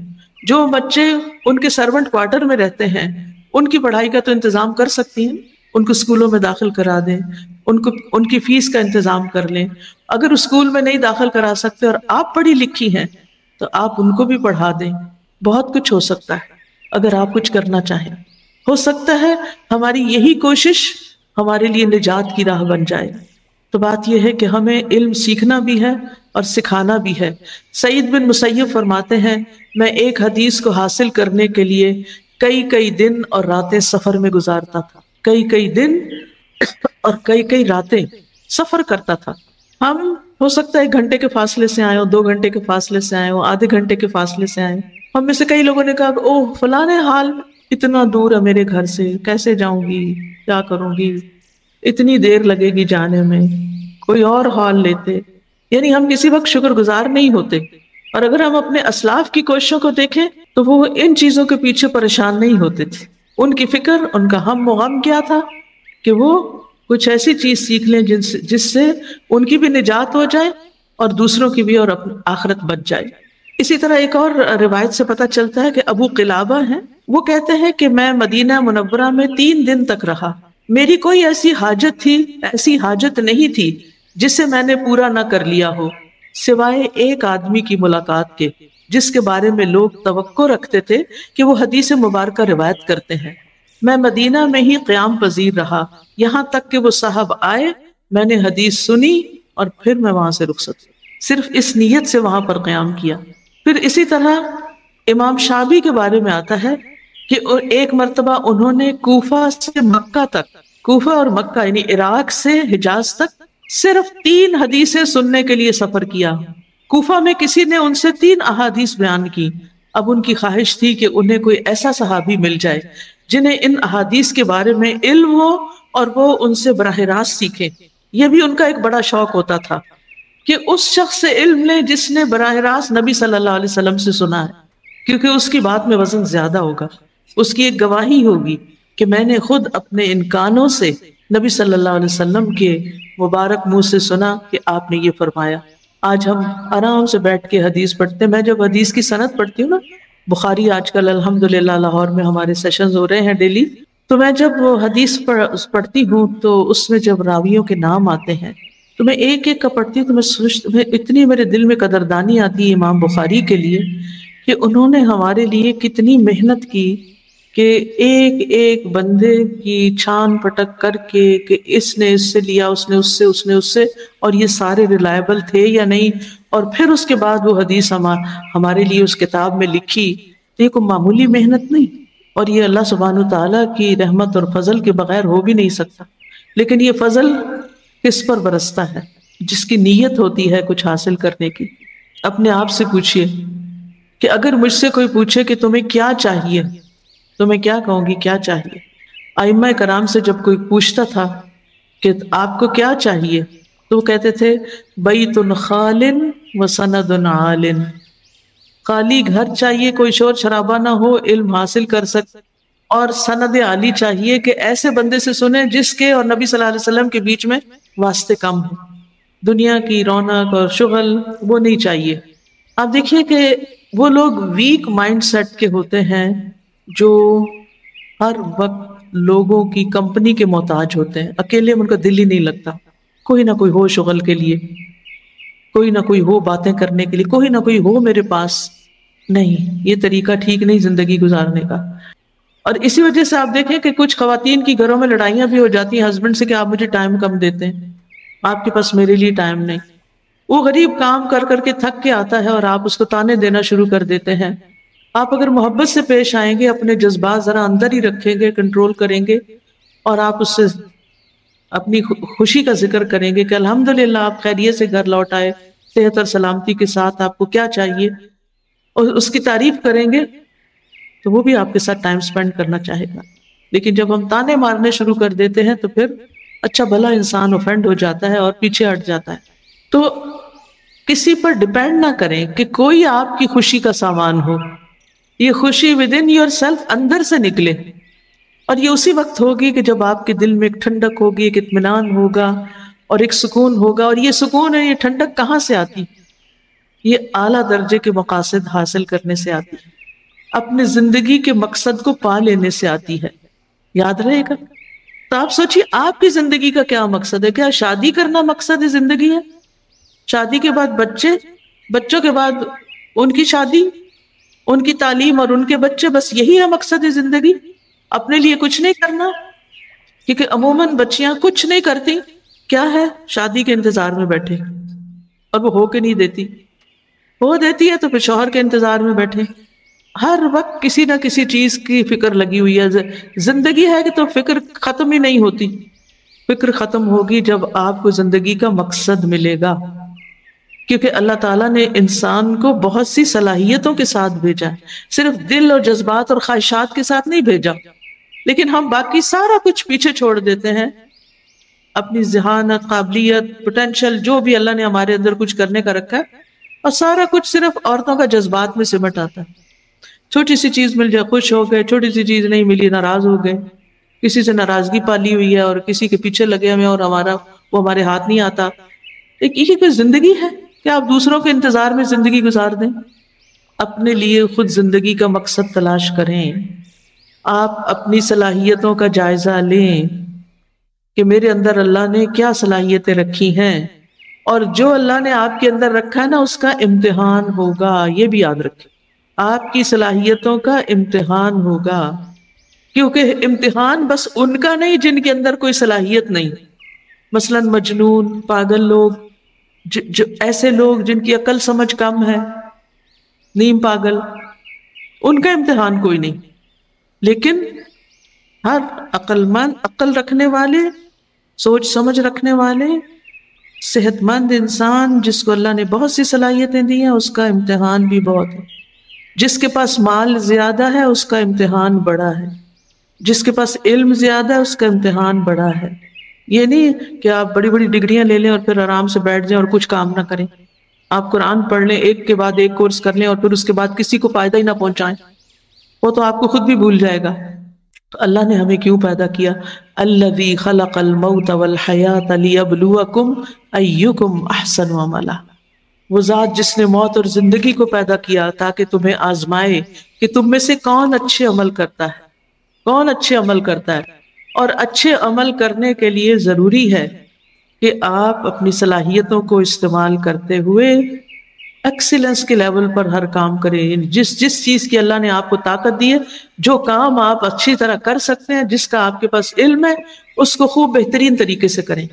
جو بچے ان کے سرونٹ کوارٹر میں رہتے ہیں، ان کی پڑھائی کا تو انتظام کر سکتی ہیں، ان کو اسکولوں میں داخل کرا دیں، ان کی فیس کا انتظام کر لیں۔ اگر اسکول میں نہیں داخل کرا سکتے اور آپ پڑھی لکھی ہیں تو آپ ان کو بھی پڑھا دیں۔ بہت کچھ ہو سکتا ہے اگر آپ کچھ کرنا چاہیں۔ ہو سکتا ہے ہماری یہی کوشش ہمارے لیے نجات کی راہ بن جائے۔ تو بات یہ ہے کہ ہمیں علم سیکھنا بھی ہے اور سکھانا بھی ہے۔ سعید بن مسیب فرماتے ہیں، میں ایک حدیث کو حاصل کرنے کے لیے کئی دن اور راتیں سفر میں گزارتا تھا، کئی دن اور کئی راتیں سفر کرتا تھا۔ ہم ہو سکتا ہے 1 گھنٹے کے فاصلے سے آئے ہوں، 2 گھنٹے کے فاصلے سے آئے ہوں، آدھے گھنٹے کے فاصلے سے آئے ہوں۔ ہم میں سے کئی لوگوں نے کہا اوہ فلاں حال اتنا دور ہے میرے گھر سے، کیسے جاؤں گی، کیا کروں گی، اتنی دیر لگے گی جانے میں، کوئی اور حال لیتے. یعنی ہم کسی وقت شکر گزار نہیں ہوتے. اور اگر ہم اپنے اسلاف کی کوششوں کو دیکھیں تو وہ ان چیزوں کے پیچھے پریشان نہیں ہوتے تھے. ان کی فکر، ان کا ہم و غم کیا تھا کہ وہ کچھ ایسی چیز سیکھ لیں جس سے ان کی بھی نجات ہو جائے اور دوسروں کی بھی، اور اپنی آخرت بچ جائے. اسی طرح ایک اور روایت سے پتہ چلتا ہے کہ ابو قلابہ ہیں، وہ کہتے ہیں کہ میں مدینہ منورہ میں 3 دن تک رہا. میری کوئی ایسی حاجت نہیں تھی جسے میں نے پورا نہ کر لیا ہو، سوائے ایک آدمی کی ملاقات کے جس کے بارے میں لوگ توقع رکھتے تھے کہ وہ حدیث مبارکہ روایت کرتے ہیں. میں مدینہ میں ہی قیام پذیر رہا یہاں تک کہ وہ صاحب آئے، میں نے حدیث سنی اور پھر میں وہاں سے رخصت ہوئی. صرف اس نیت سے وہاں پر قیام کیا. پھر اسی طرح امام شعبی کے بارے میں آتا ہے کہ ایک مرتبہ انہوں نے کوفہ سے مکہ تک، کوفہ اور مکہ یعنی عراق سے حجاز تک صرف 3 حدیثیں سننے کے لیے سفر کیا. کوفہ میں کسی نے ان سے 3 احادیث بیان کی. اب ان کی خواہش تھی کہ انہیں کوئی ایسا صحابی مل جائے جنہیں ان احادیث کے بارے میں علم ہو اور وہ ان سے براہ راست سیکھیں. یہ بھی ان کا ایک بڑا شوق ہوتا تھا کہ اس شخص سے علم لیں جس نے براہ راست نبی صلی اللہ علیہ وسلم سے سنا ہے، کیونکہ اس کی بات میں وزن زیادہ ہوگا، اس کی ایک گواہی ہوگی کہ میں نے خود اپنے ان کانوں سے نبی صلی اللہ علیہ وسلم کے مبارک منہ سے سنا کہ آپ نے یہ فرمایا. آج ہم آرام سے بیٹھ کے حدیث پڑھتے ہیں. میں جب حدیث کی سند پڑھتی ہوں نا، بخاری آج کل الحمدللہ لاہور میں ہمارے سیشنز ہو رہے ہیں ڈیلی، تو میں جب وہ حدیث پڑھتی ہوں تو اس میں جب راویوں کے نام آتے ہیں تو میں ایک ایک کا پڑھتی ہوں تو میں اتنی میرے دل میں قدردانی آتی ہے امام بخاری کے لیے کہ انہوں نے ہمارے لیے کتنی محنت کی کہ ایک ایک بندے کی چھان پٹک کر کے کہ اس نے اس سے لیا، اس نے اس سے، اور یہ سارے ریلائبل تھے یا نہیں، اور پھر اس کے بعد وہ حدیث ہمارے لیے اس کتاب میں لکھی. تو یہ کوئی معمولی محنت نہیں، اور یہ اللہ سبحانہ تعالیٰ کی رحمت اور فضل کے بغیر ہو بھی نہیں سکتا. لیکن یہ فضل کس پر برستا ہے؟ جس کی نیت ہوتی ہے کچھ حاصل کرنے کی. اپنے آپ سے پوچھئے کہ اگر مجھ سے کوئی پوچھے کہ تمہیں کیا چاہیے تو میں کیا کہوں گی؟ کیا چاہیے؟ ائمہ کرام سے جب کوئی پوچھتا تھا کہ آپ کو کیا چاہیے تو وہ کہتے تھے بیت خال و سند عال. خالی گھر چاہیے، کوئی شور شرابہ نہ ہو، علم حاصل کر سکے، اور سند عالی چاہیے کہ ایسے بندے سے سنیں جس کے اور نبی صلی اللہ علیہ وسلم کے بیچ میں واسطے کم ہو. دنیا کی رونق اور شغل وہ نہیں چاہیے. آپ دیکھیے کہ وہ لوگ ویک مائنڈ سیٹ کے ہوتے ہیں جو ہر وقت لوگوں کی کمپنی کے محتاج ہوتے ہیں. اکیلے ان کا دل ہی نہیں لگتا. کوئی نہ کوئی ہو شغل کے لیے، کوئی نہ کوئی ہو باتیں کرنے کے لیے، کوئی نہ کوئی ہو میرے پاس. نہیں، یہ طریقہ ٹھیک نہیں زندگی گزارنے کا. اور اسی وجہ سے آپ دیکھیں کہ کچھ خواتین کی گھروں میں لڑائیاں بھی ہو جاتی ہیں ہسبینڈ سے کہ آپ مجھے ٹائم کم دیتے ہیں، آپ کے پاس میرے لیے ٹائم نہیں. وہ غریب کام کر کر کے تھک کے آتا ہے اور آپ اس کو تانے دینا شروع کر دیتے ہیں. آپ اگر محبت سے پیش آئیں گے، اپنے جذبات ذرا اندر ہی رکھیں گے، کنٹرول کریں گے، اور آپ اس سے اپنی خوشی کا ذکر کریں گے کہ الحمدللہ آپ خیریت سے گھر لوٹ آئے، صحت اور سلامتی کے ساتھ، آپ کو کیا چاہیے، اور اس کی تعریف کریں گے تو وہ بھی آپ کے ساتھ ٹائم سپینڈ کرنا چاہے گا. لیکن جب ہم تانے مارنے شروع کر دیتے ہیں تو پھر اچھا بھلا انسان اوفینڈ ہو جاتا ہے اور پیچھے ہٹ جاتا ہے. تو کسی پر ڈیپینڈ نہ کریں کہ کوئی آپ کی خوشی کا سامان ہو. یہ خوشی ود ان یور سیلف اندر سے نکلے، اور یہ اسی وقت ہوگی کہ جب آپ کے دل میں ایک ٹھنڈک ہوگی، ایک اطمینان ہوگا اور ایک سکون ہوگا. اور یہ سکون اور یہ ٹھنڈک کہاں سے آتی؟ یہ اعلیٰ درجے کے مقاصد حاصل کرنے سے آتی ہے، اپنے زندگی کے مقصد کو پا لینے سے آتی ہے. یاد رہے گا. تو آپ سوچئے آپ کی زندگی کا کیا مقصد ہے؟ کیا شادی کرنا مقصد ہے زندگی ہے؟ شادی کے بعد بچے، بچوں کے بعد ان کی شادی، ان کی تعلیم اور ان کے بچے، بس یہی ہے مقصد ہے زندگی؟ اپنے لیے کچھ نہیں کرنا؟ کیونکہ عموماً بچیاں کچھ نہیں کرتی، کیا ہے؟ شادی کے انتظار میں بیٹھے، اور وہ ہو کے نہیں دیتی، ہو دیتی ہے تو پھر شوہر کے انتظار میں بیٹھے. ہر وقت کسی نہ کسی چیز کی فکر لگی ہوئی ہے. زندگی ہے کہ تو فکر ختم ہی نہیں ہوتی. فکر ختم ہوگی جب آپ کو زندگی کا مقصد ملے گا. کیونکہ اللہ تعالیٰ نے انسان کو بہت سی صلاحیتوں کے ساتھ بھیجا ہے، صرف دل اور جذبات اور خواہشات کے ساتھ نہیں بھیجا، لیکن ہم باقی سارا کچھ پیچھے چھوڑ دیتے ہیں، اپنی ذہانت، قابلیت، پوٹینشل، جو بھی اللہ نے ہمارے اندر کچھ کرنے کا رکھا ہے، اور سارا کچھ صرف عورتوں کا جذبات میں سمٹ آتا ہے۔ چھوٹی سی چیز مل جائے خوش ہو گئے، چھوٹی سی چیز نہیں ملی ناراض ہو گئے، کسی سے ناراضگی پالی ہوئی ہے اور کسی کے پیچھے لگے ہوئے اور وہ ہمارے ہاتھ نہیں آتا۔ ایک یہ کوئی زندگی ہے کہ آپ دوسروں کے انتظار میں زندگی گزار دیں؟ اپنے لیے خود زندگی کا مقصد تلاش کریں، آپ اپنی صلاحیتوں کا جائزہ لیں کہ میرے اندر اللہ نے کیا صلاحیتیں رکھی ہیں، اور جو اللہ نے آپ کے اندر رکھا ہے نا اس کا امتحان ہوگا، یہ بھی یاد رکھیں، آپ کی صلاحیتوں کا امتحان ہوگا، کیونکہ امتحان بس ان کا نہیں جن کے اندر کوئی صلاحیت نہیں، مثلا مجنون، پاگل لوگ، جو ایسے لوگ جن کی عقل سمجھ کم ہے، نیم پاگل، ان کا امتحان کوئی نہیں، لیکن ہر عقل مند، عقل رکھنے والے، سوچ سمجھ رکھنے والے، صحت مند انسان جس کو اللہ نے بہت سی صلاحیتیں دی ہیں، اس کا امتحان بھی بہت ہے۔ جس کے پاس مال زیادہ ہے اس کا امتحان بڑا ہے، جس کے پاس علم زیادہ ہے اس کا امتحان بڑا ہے۔ یہ نہیں کہ آپ بڑی بڑی ڈگریاں لے لیں اور پھر آرام سے بیٹھ جائیں اور کچھ کام نہ کریں، آپ قرآن پڑھ لیں، ایک کے بعد ایک کورس کر لیں اور پھر اس کے بعد کسی کو فائدہ ہی نہ پہنچائیں، وہ تو آپ کو خود بھی بھول جائے گا۔ تو اللہ نے ہمیں کیوں پیدا کیا؟ الذی خلق الموت والحیات لیبلوکم ایکم احسن عملا، وہ ذات جس نے موت اور زندگی کو پیدا کیا تاکہ تمہیں آزمائے کہ تم میں سے کون اچھے عمل کرتا ہے، کون اچھے عمل کرتا ہے۔ اور اچھے عمل کرنے کے لیے ضروری ہے کہ آپ اپنی صلاحیتوں کو استعمال کرتے ہوئے ایکسیلنس کے لیول پر ہر کام کریں، جس چیز کی اللہ نے آپ کو طاقت دی ہے، جو کام آپ اچھی طرح کر سکتے ہیں، جس کا آپ کے پاس علم ہے، اس کو خوب بہترین طریقے سے کریں۔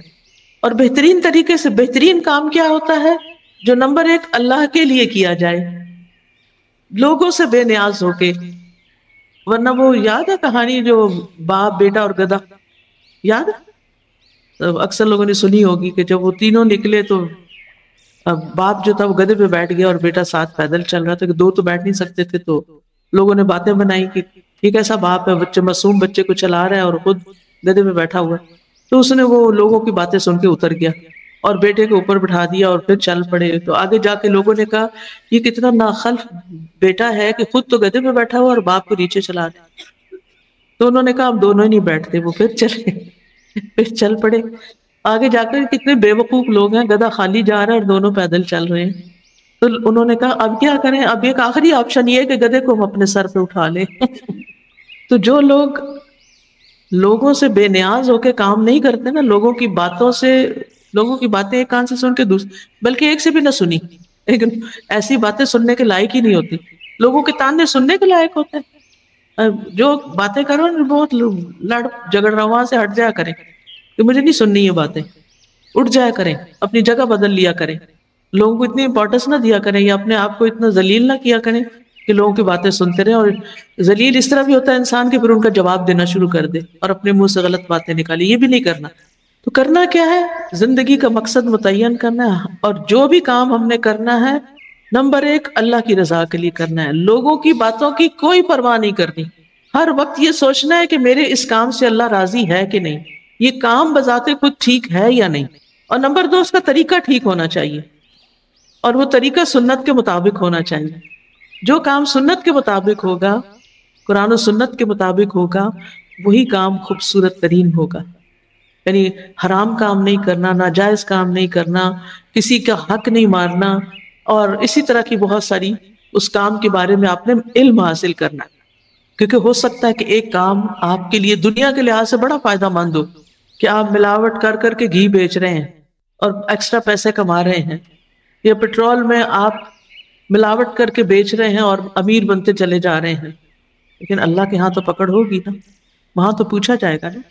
اور بہترین طریقے سے بہترین کام کیا ہوتا ہے؟ جو نمبر ایک اللہ کے لیے کیا جائے، لوگوں سے بے نیاز ہو کے۔ ورنہ وہ یاد ہے کہانی جو باپ، بیٹا اور گدھا، یاد ہے؟ اکثر لوگوں نے سنی ہوگی کہ جب وہ تینوں نکلے تو باپ جو تھا وہ گدھے پہ بیٹھ گیا اور بیٹا ساتھ پیدل چل رہا تھا، کہ دو تو بیٹھ نہیں سکتے تھے، تو لوگوں نے باتیں بنائی کہ یہ کیسا باپ ہے، بچے معصوم بچے کو چلا رہا ہے اور خود گدھے پہ بیٹھا ہوا ہے۔ تو اس نے وہ لوگوں کی باتیں سن کے اتر گیا اور بیٹے کے اوپر بٹھا دیا اور پھر چل پڑے۔ تو آگے جا کے لوگوں نے کہا یہ کتنا ناخلف بیٹا ہے کہ خود تو گدھے پہ بیٹھا ہوا اور باپ کو نیچے چلا رہا۔ تو انہوں نے کہا اب دونوں ہی نہیں بیٹھتے، وہ پھر چلے، پھر چل پڑے۔ آگے جا کر کتنے بے وقوف لوگ ہیں، گدھا خالی جا رہا ہے اور دونوں پیدل چل رہے ہیں۔ تو انہوں نے کہا اب کیا کریں، اب ایک آخری آپشن یہ ہے کہ گدھے کو ہم اپنے سر پہ اٹھا لیں۔ تو جو لوگ لوگوں سے بے نیاز ہو کے کام نہیں کرتے نا، لوگوں کی باتیں ایک کان سے سن کے بلکہ ایک سے بھی نہ سنی، لیکن ایسی باتیں سننے کے لائق ہی نہیں ہوتی، لوگوں کے تانے سننے کے لائق ہوتے ہیں۔ جو باتیں کرو بہت لڑ جھگڑ رہا، وہاں سے ہٹ جایا کریں کہ مجھے نہیں سننی یہ باتیں، اٹھ جایا کریں، اپنی جگہ بدل لیا کریں، لوگوں کو اتنی امپورٹنس نہ دیا کریں یا اپنے آپ کو اتنا ذلیل نہ کیا کریں کہ لوگوں کی باتیں سنتے رہیں۔ اور ذلیل اس طرح بھی ہوتا ہے انسان کے پھر ان کا جواب دینا شروع کر دے اور اپنے منہ سے غلط باتیں نکالے، یہ بھی نہیں کرنا۔ تو کرنا کیا ہے؟ زندگی کا مقصد متعین کرنا ہے، اور جو بھی کام ہم نے کرنا ہے نمبر ایک اللہ کی رضا کے لیے کرنا ہے، لوگوں کی باتوں کی کوئی پرواہ نہیں کرنی، ہر وقت یہ سوچنا ہے کہ میرے اس کام سے اللہ راضی ہے کہ نہیں، یہ کام بذات خود ٹھیک ہے یا نہیں، اور نمبر دو اس کا طریقہ ٹھیک ہونا چاہیے، اور وہ طریقہ سنت کے مطابق ہونا چاہیے۔ جو کام سنت کے مطابق ہوگا، قرآن و سنت کے مطابق ہوگا، وہی کام خوبصورت ترین ہوگا۔ یعنی حرام کام نہیں کرنا، ناجائز کام نہیں کرنا، کسی کا حق نہیں مارنا، اور اسی طرح کی بہت ساری اس کام کے بارے میں آپ نے علم حاصل کرنا، کیونکہ ہو سکتا ہے کہ ایک کام آپ کے لیے دنیا کے لحاظ سے بڑا فائدہ مند ہو، کہ آپ ملاوٹ کر کر کے گھی بیچ رہے ہیں اور ایکسٹرا پیسے کما رہے ہیں، یا پیٹرول میں آپ ملاوٹ کر کے بیچ رہے ہیں اور امیر بنتے چلے جا رہے ہیں، لیکن اللہ کے ہاں تو پکڑ ہوگی نا، وہاں تو پوچھا جائے گا نا۔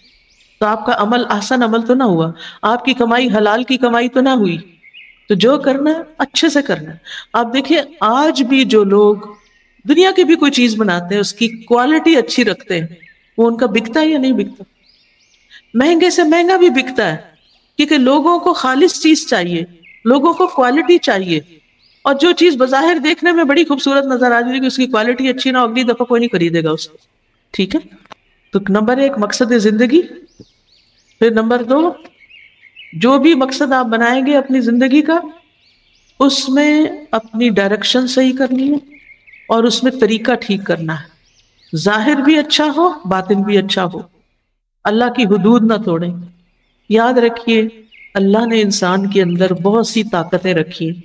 تو آپ کا عمل احسن عمل تو نہ ہوا، آپ کی کمائی حلال کی کمائی تو نہ ہوئی۔ تو جو کرنا ہے اچھے سے کرنا ہے۔ آپ دیکھیے آج بھی جو لوگ دنیا کی بھی کوئی چیز بناتے ہیں، اس کی کوالٹی اچھی رکھتے ہیں، وہ ان کا بکتا ہے یا نہیں بکتا؟ مہنگے سے مہنگا بھی بکتا ہے، کیونکہ لوگوں کو خالص چیز چاہیے، لوگوں کو کوالٹی چاہیے، اور جو چیز بظاہر دیکھنے میں بڑی خوبصورت نظر آ رہی ہے کہ اس کی کوالٹی اچھی نہ ہو، اگلی دفعہ کوئی نہیں خریدے گا اس کو. ٹھیک ہے، تو نمبر 1 مقصد زندگی. پھر نمبر 2، جو بھی مقصد آپ بنائیں گے اپنی زندگی کا، اس میں اپنی ڈائریکشن صحیح کرنی ہے اور اس میں طریقہ ٹھیک کرنا ہے. ظاہر بھی اچھا ہو، باطن بھی اچھا ہو، اللہ کی حدود نہ توڑیں. یاد رکھیے اللہ نے انسان کے اندر بہت سی طاقتیں رکھی ہیں،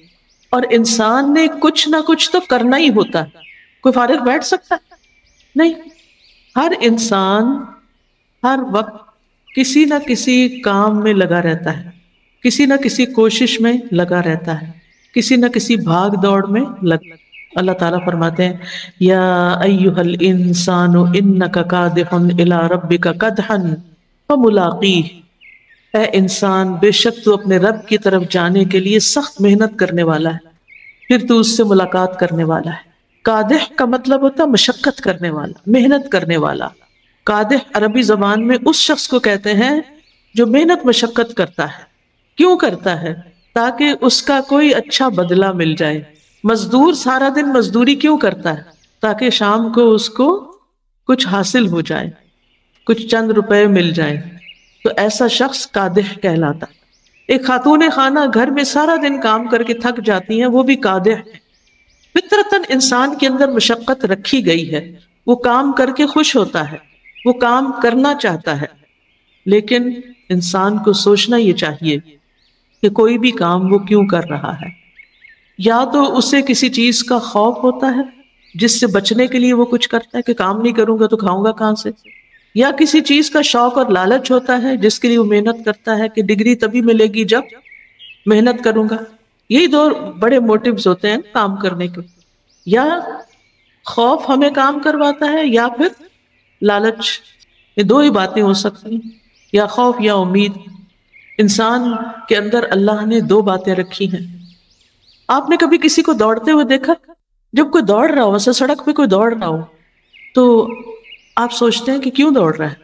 اور انسان نے کچھ نہ کچھ تو کرنا ہی ہوتا ہے. کوئی فارغ بیٹھ سکتا ہے؟ نہیں. ہر انسان ہر وقت کسی نہ کسی کام میں لگا رہتا ہے، کسی نہ کسی کوشش میں لگا رہتا ہے، کسی نہ کسی بھاگ دوڑ میں اللہ تعالیٰ فرماتے ہیں یا ایھا الانسان انک کادح الی ربک کدحا فملاقیہ. اے انسان، بے شک تو اپنے رب کی طرف جانے کے لیے سخت محنت کرنے والا ہے، پھر تو اس سے ملاقات کرنے والا ہے. کادح کا مطلب ہوتا ہے مشقت کرنے والا، محنت کرنے والا. کادح عربی زبان میں اس شخص کو کہتے ہیں جو محنت مشقت کرتا ہے. کیوں کرتا ہے؟ تاکہ اس کا کوئی اچھا بدلہ مل جائے. مزدور سارا دن مزدوری کیوں کرتا ہے؟ تاکہ شام کو اس کو کچھ حاصل ہو جائے، کچھ چند روپے مل جائے. تو ایسا شخص کادح کہلاتا. ایک خاتون خانہ گھر میں سارا دن کام کر کے تھک جاتی ہیں، وہ بھی کادح ہے. فطرتاً انسان کے اندر مشقت رکھی گئی ہے، وہ کام کر کے خوش ہوتا ہے، وہ کام کرنا چاہتا ہے. لیکن انسان کو سوچنا یہ چاہیے کہ کوئی بھی کام وہ کیوں کر رہا ہے. یا تو اسے کسی چیز کا خوف ہوتا ہے جس سے بچنے کے لیے وہ کچھ کرتا ہے کہ کام نہیں کروں گا تو کھاؤں گا کہاں سے، یا کسی چیز کا شوق اور لالچ ہوتا ہے جس کے لیے وہ محنت کرتا ہے کہ ڈگری تبھی ملے گی جب محنت کروں گا. یہی 2 بڑے موٹیوز ہوتے ہیں کام کرنے کے. یا خوف ہمیں کام کرواتا ہے یا پھر لالچ. یہ 2 ہی باتیں ہو سکتی ہیں، یا خوف یا امید. انسان کے اندر اللہ نے 2 باتیں رکھی ہیں. آپ نے کبھی کسی کو دوڑتے ہوئے دیکھا؟ جب کوئی دوڑ رہا ہو، ویسے سڑک پہ کوئی دوڑ رہا ہو، تو آپ سوچتے ہیں کہ کیوں دوڑ رہا ہے.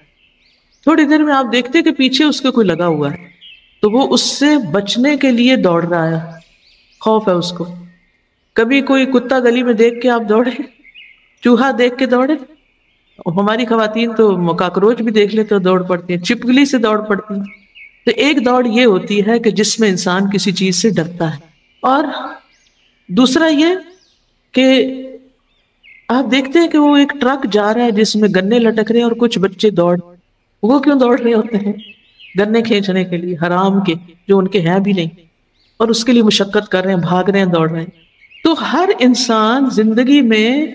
تھوڑی دیر میں آپ دیکھتے ہیں کہ پیچھے اس کے کوئی لگا ہوا ہے، تو وہ اس سے بچنے کے لیے دوڑ رہا ہے، خوف ہے اس کو. کبھی کوئی کتا گلی میں دیکھ کے آپ دوڑے؟ چوہا دیکھ کے دوڑے؟ ہماری خواتین تو کاکروچ بھی دیکھ لے تو دوڑ پڑتی ہیں، چھپکلی سے دوڑ پڑتی ہیں. تو ایک دوڑ یہ ہوتی ہے کہ جس میں انسان کسی چیز سے ڈرتا ہے. اور دوسرا یہ کہ آپ دیکھتے ہیں کہ وہ ایک ٹرک جا رہا ہے جس میں گنے لٹک رہے ہیں، اور کچھ بچے وہ کیوں دوڑ رہے ہوتے ہیں؟ گنے کھینچنے کے لیے، حرام کے جو ان کے ہیں بھی نہیں، اور اس کے لیے مشقت کر رہے ہیں، بھاگ رہے ہیں، دوڑ رہے ہیں. تو ہر انسان زندگی میں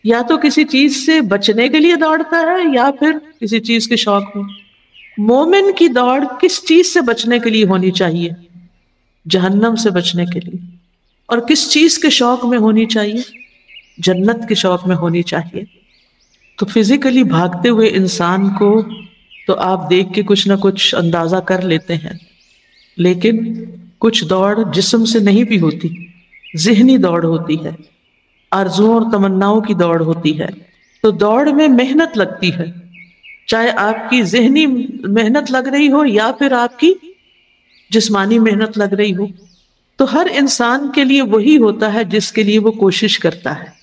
یا تو کسی چیز سے بچنے کے لیے دوڑتا ہے یا پھر کسی چیز کے شوق میں. مومن کی دوڑ کس چیز سے بچنے کے لیے ہونی چاہیے؟ جہنم سے بچنے کے لیے. اور کس چیز کے شوق میں ہونی چاہیے؟ جنت کے شوق میں ہونی چاہیے. تو فزیکلی بھاگتے ہوئے انسان کو تو آپ دیکھ کے کچھ نہ کچھ اندازہ کر لیتے ہیں، لیکن کچھ دوڑ جسم سے نہیں بھی ہوتی، ذہنی دوڑ ہوتی ہے، آرزوؤں اور تمناؤں کی دوڑ ہوتی ہے. تو دوڑ میں محنت لگتی ہے، چاہے آپ کی ذہنی محنت لگ رہی ہو یا پھر آپ کی جسمانی محنت لگ رہی ہو. تو ہر انسان کے لیے وہی ہوتا ہے جس کے لیے وہ کوشش کرتا ہے.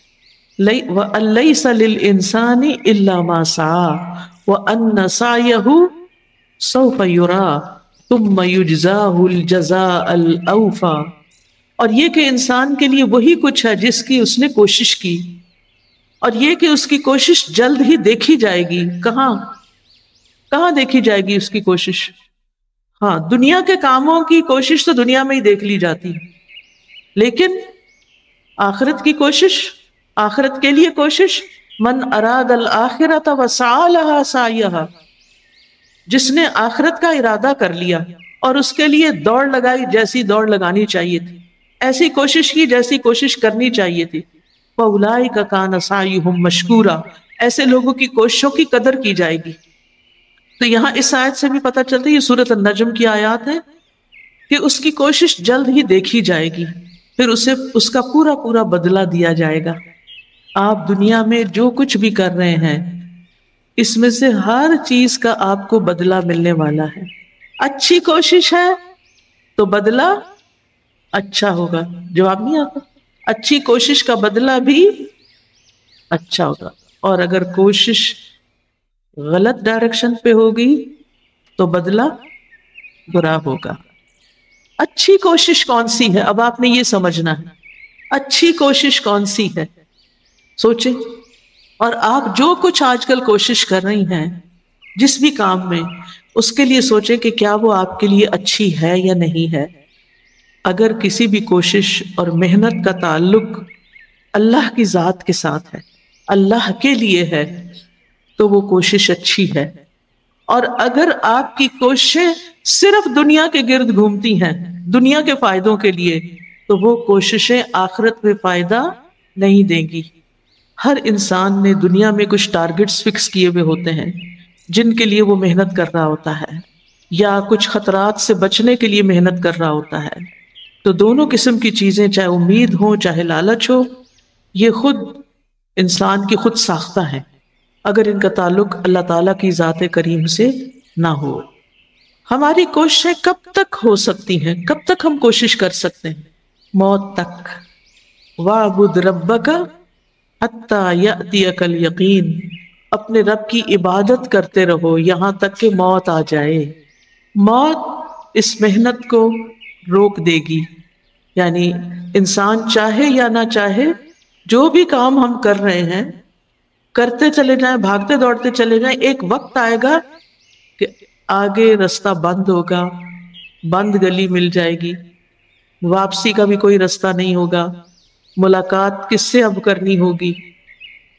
وَأَلَّيْسَ لِلْإِنسَانِ إِلَّا مَا سَعَىٰ وَأَنَّ سَعْيَهُ سَوْفَ يُرَىٰ ثُمَّ يُجْزَاهُ الْجَزَاءَ الْأَوْفَىٰ. اور یہ کہ انسان کے لیے وہی کچھ ہے جس کی اس نے کوشش کی، اور یہ کہ اس کی کوشش جلد ہی دیکھی جائے گی. کہاں دیکھی جائے گی اس کی کوشش؟ ہاں، دنیا کے کاموں کی کوشش تو دنیا میں ہی دیکھ لی جاتی ہے، لیکن آخرت کی کوشش، آخرت کے لیے کوشش، من اراد الآخرۃ وسعی لہا سعیہا، جس نے آخرت کا ارادہ کر لیا اور اس کے لیے دوڑ لگائی جیسی دوڑ لگانی چاہیے تھی، ایسی کوشش کی جیسی کوشش کرنی چاہیے تھی. فَأُولَٰئِکَ کَانَ سَعْیُهُم مَّشْکُورًا، ایسے لوگوں کی کوششوں کی قدر کی جائے گی. تو یہاں اس آیت سے بھی پتہ چلتا ہے، یہ سورۃ النجم کی آیات ہے، کہ اس کی کوشش جلد ہی دیکھی جائے گی، پھر اسے اس کا پورا پورا بدلہ دیا جائے گا. آپ دنیا میں جو کچھ بھی کر رہے ہیں اس میں سے ہر چیز کا آپ کو بدلہ ملنے والا ہے. اچھی کوشش ہے تو بدلہ اچھا ہوگا، جواب نہیں آتا؟ اچھی کوشش کا بدلہ بھی اچھا ہوگا، اور اگر کوشش غلط ڈائریکشن پہ ہوگی تو بدلہ برا ہوگا۔ اچھی کوشش کون سی ہے، اب آپ نے یہ سمجھنا ہے اچھی کوشش کون سی ہے، سوچیں۔ اور آپ جو کچھ آج کل کوشش کر رہی ہیں جس بھی کام میں، اس کے لیے سوچیں کہ کیا وہ آپ کے لیے اچھی ہے یا نہیں ہے۔ اگر کسی بھی کوشش اور محنت کا تعلق اللہ کی ذات کے ساتھ ہے، اللہ کے لیے ہے، تو وہ کوشش اچھی ہے۔ اور اگر آپ کی کوششیں صرف دنیا کے گرد گھومتی ہیں، دنیا کے فائدوں کے لیے، تو وہ کوششیں آخرت میں فائدہ نہیں دیں گی۔ ہر انسان نے دنیا میں کچھ ٹارگٹس فکس کیے ہوئے ہوتے ہیں جن کے لیے وہ محنت کر رہا ہوتا ہے، یا کچھ خطرات سے بچنے کے لیے محنت کر رہا ہوتا ہے۔ تو دونوں قسم کی چیزیں، چاہے امید ہو چاہے لالچ ہو، یہ خود انسان کی خود ساختہ ہے اگر ان کا تعلق اللہ تعالیٰ کی ذات کریم سے نہ ہو۔ ہماری کوششیں کب تک ہو سکتی ہیں، کب تک ہم کوشش کر سکتے ہیں؟ موت تک۔ وَاعْبُدْ رَبَّكَ حَتَّى يَأْتِيَكَ الْيَقِينُ، اپنے رب کی عبادت کرتے رہو یہاں تک کہ موت آ جائے۔ موت اس محنت کو روک دے گی، یعنی انسان چاہے یا نہ چاہے، جو بھی کام ہم کر رہے ہیں کرتے چلے جائیں، بھاگتے دوڑتے چلے جائیں، ایک وقت آئے گا کہ آگے رستہ بند ہوگا، بند گلی مل جائے گی، واپسی کا بھی کوئی رستہ نہیں ہوگا۔ ملاقات کس سے اب کرنی ہوگی؟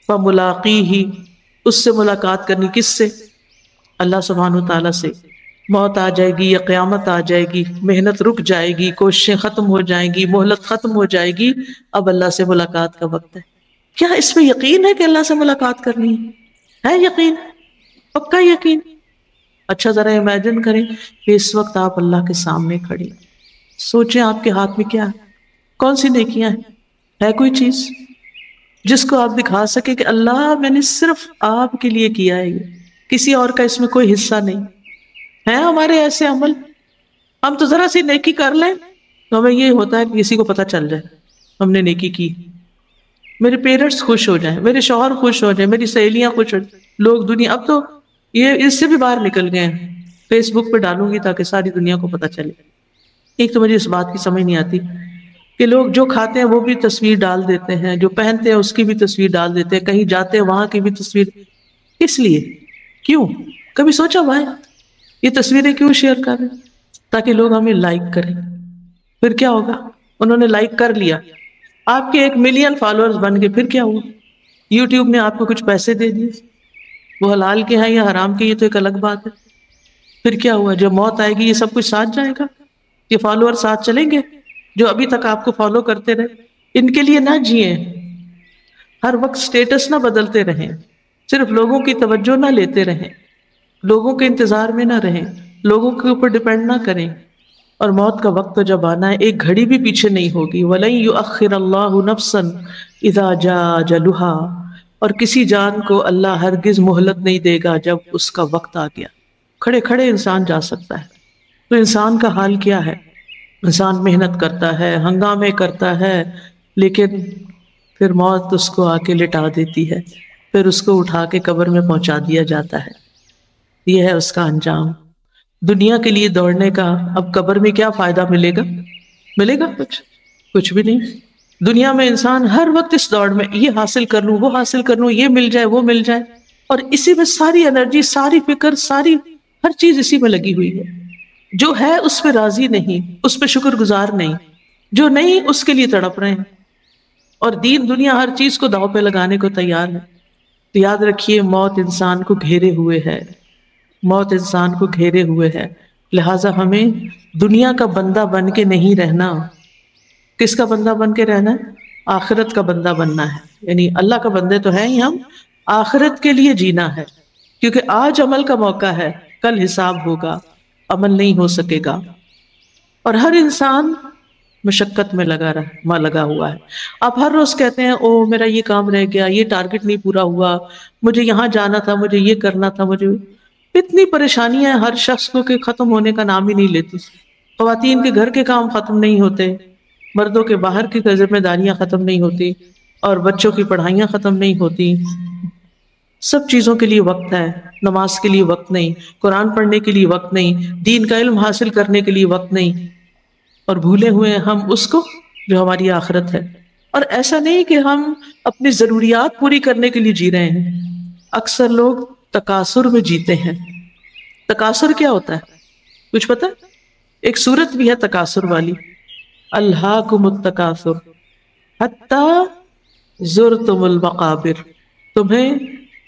فَمُلَاقِيهِ، اس سے ملاقات کرنی کس سے؟ اللہ سبحانہ وتعالیٰ سے۔ موت آ جائے گی یا قیامت آ جائے گی، محنت رک جائے گی، کوششیں ختم ہو جائیں گی، مہلت ختم ہو جائے گی، اب اللہ سے ملاقات کا وقت ہے۔ کیا اس پہ یقین ہے کہ اللہ سے ملاقات کرنی ہے یقین؟ پکا یقین؟ اچھا ذرا امیجن کریں کہ اس وقت آپ اللہ کے سامنے کھڑی، سوچیں آپ کے ہاتھ میں کیا ہے، کون سی نیکیاں ہیں، ہے کوئی چیز جس کو آپ دکھا سکے کہ اللہ میں نے صرف آپ کے لیے کیا ہے، یہ کسی اور کا اس میں کوئی حصہ نہیں ہے؟ ہمارے ایسے عمل، ہم تو ذرا سی نیکی کر لیں تو ہمیں یہ ہوتا ہے کہ کسی کو پتہ چل جائے ہم نے نیکی کی، میرے پیرنٹس خوش ہو جائیں، میرے شوہر خوش ہو جائیں، میری سہیلیاں خوش ہو جائیں، لوگ دنیا، اب تو یہ اس سے بھی باہر نکل گئے ہیں، فیس بک پہ ڈالوں گی تاکہ ساری دنیا کو پتہ چلے۔ ایک تو مجھے اس بات کی سمجھ نہیں آتی کہ لوگ جو کھاتے ہیں وہ بھی تصویر ڈال دیتے ہیں، جو پہنتے ہیں اس کی بھی تصویر ڈال دیتے ہیں، کہیں جاتے ہیں وہاں کی بھی تصویر، کس لیے؟ کیوں؟ کبھی سوچا ہوا ہے یہ تصویریں کیوں شیئر کر رہے ہیں؟ تاکہ لوگ ہمیں لائک کریں۔ پھر کیا ہوگا؟ انہوں نے لائک کر لیا، آپ کے 1 ملین فالوورز بن گئے، پھر کیا ہوا؟ یوٹیوب نے آپ کو کچھ پیسے دے دیے، وہ حلال کے ہیں یا حرام کے یہ تو ایک الگ بات ہے۔ پھر کیا ہوا؟ جب موت آئے گی یہ سب کچھ ساتھ جائے گا، یہ فالوور ساتھ چلیں گے جو ابھی تک آپ کو فالو کرتے رہے؟ ان کے لیے نہ جئیں، ہر وقت سٹیٹس نہ بدلتے رہیں، صرف لوگوں کی توجہ نہ لیتے رہیں، لوگوں کے انتظار میں نہ رہیں، لوگوں کے اوپر ڈیپینڈ نہ کریں۔ اور موت کا وقت تو جب آنا ہے ایک گھڑی بھی پیچھے نہیں ہوگی۔ وَلَن يُؤَخِّرَ اللَّهُ نَفْسًا إِذَا جَاءَ أَجَلُهَا، اور کسی جان کو اللہ ہرگز مہلت نہیں دے گا جب اس کا وقت آ گیا۔ کھڑے کھڑے انسان جا سکتا ہے، تو انسان کا حال کیا ہے؟ انسان محنت کرتا ہے، ہنگامے کرتا ہے، لیکن پھر موت اس کو آ کے لٹا دیتی ہے، پھر اس کو اٹھا کے قبر میں پہنچا دیا جاتا ہے۔ یہ ہے اس کا انجام۔ دنیا کے لیے دوڑنے کا اب قبر میں کیا فائدہ ملے گا؟ ملے گا کچھ بھی نہیں۔ دنیا میں انسان ہر وقت اس دوڑ میں، یہ حاصل کر لوں وہ حاصل کر لوں، یہ مل جائے وہ مل جائے، اور اسی میں ساری انرجی، ساری فکر، ساری ہر چیز اسی میں لگی ہوئی ہے۔ جو ہے اس پہ راضی نہیں، اس پہ شکر گزار نہیں، جو نہیں اس کے لیے تڑپ رہے ہیں، اور دین دنیا ہر چیز کو داؤ پہ لگانے کو تیار ہے۔ تو یاد رکھیے موت انسان کو گھیرے ہوئے ہے، موت انسان کو گھیرے ہوئے ہے، لہٰذا ہمیں دنیا کا بندہ بن کے نہیں رہنا۔ کس کا بندہ بن کے رہنا ہے؟ آخرت کا بندہ بننا ہے، یعنی اللہ کا بندے تو ہیں ہی ہم، آخرت کے لیے جینا ہے، کیونکہ آج عمل کا موقع ہے، کل حساب ہوگا، عمل نہیں ہو سکے گا۔ اور ہر انسان مشقت میں لگا ہوا ہے۔ آپ ہر روز کہتے ہیں او میرا یہ کام رہ گیا، یہ ٹارگٹ نہیں پورا ہوا، مجھے یہاں جانا تھا، مجھے یہ کرنا تھا، مجھے اتنی پریشانیاں ہیں ہر شخص کو کہ ختم ہونے کا نام ہی نہیں لیتی۔ خواتین کے گھر کے کام ختم نہیں ہوتے، مردوں کے باہر کی ذمہ داریاں ختم نہیں ہوتی اور بچوں کی پڑھائیاں ختم نہیں ہوتی. سب چیزوں کے لیے وقت ہے. نماز کے لیے وقت نہیں، قرآن پڑھنے کے لیے وقت نہیں، دین کا علم حاصل کرنے کے لیے وقت نہیں، اور بھولے ہوئے ہیں ہم اس کو جو ہماری آخرت ہے. اور ایسا نہیں کہ ہم اپنی ضروریات پوری کرنے کے لیے جی رہے ہیں. اکثر لوگ تکاثر میں جیتے ہیں. تکاثر کیا ہوتا ہے کچھ پتہ؟ ایک سورت بھی ہے تکاثر والی، الہاکم التکاثر حتی زرتم المقابر. تمہیں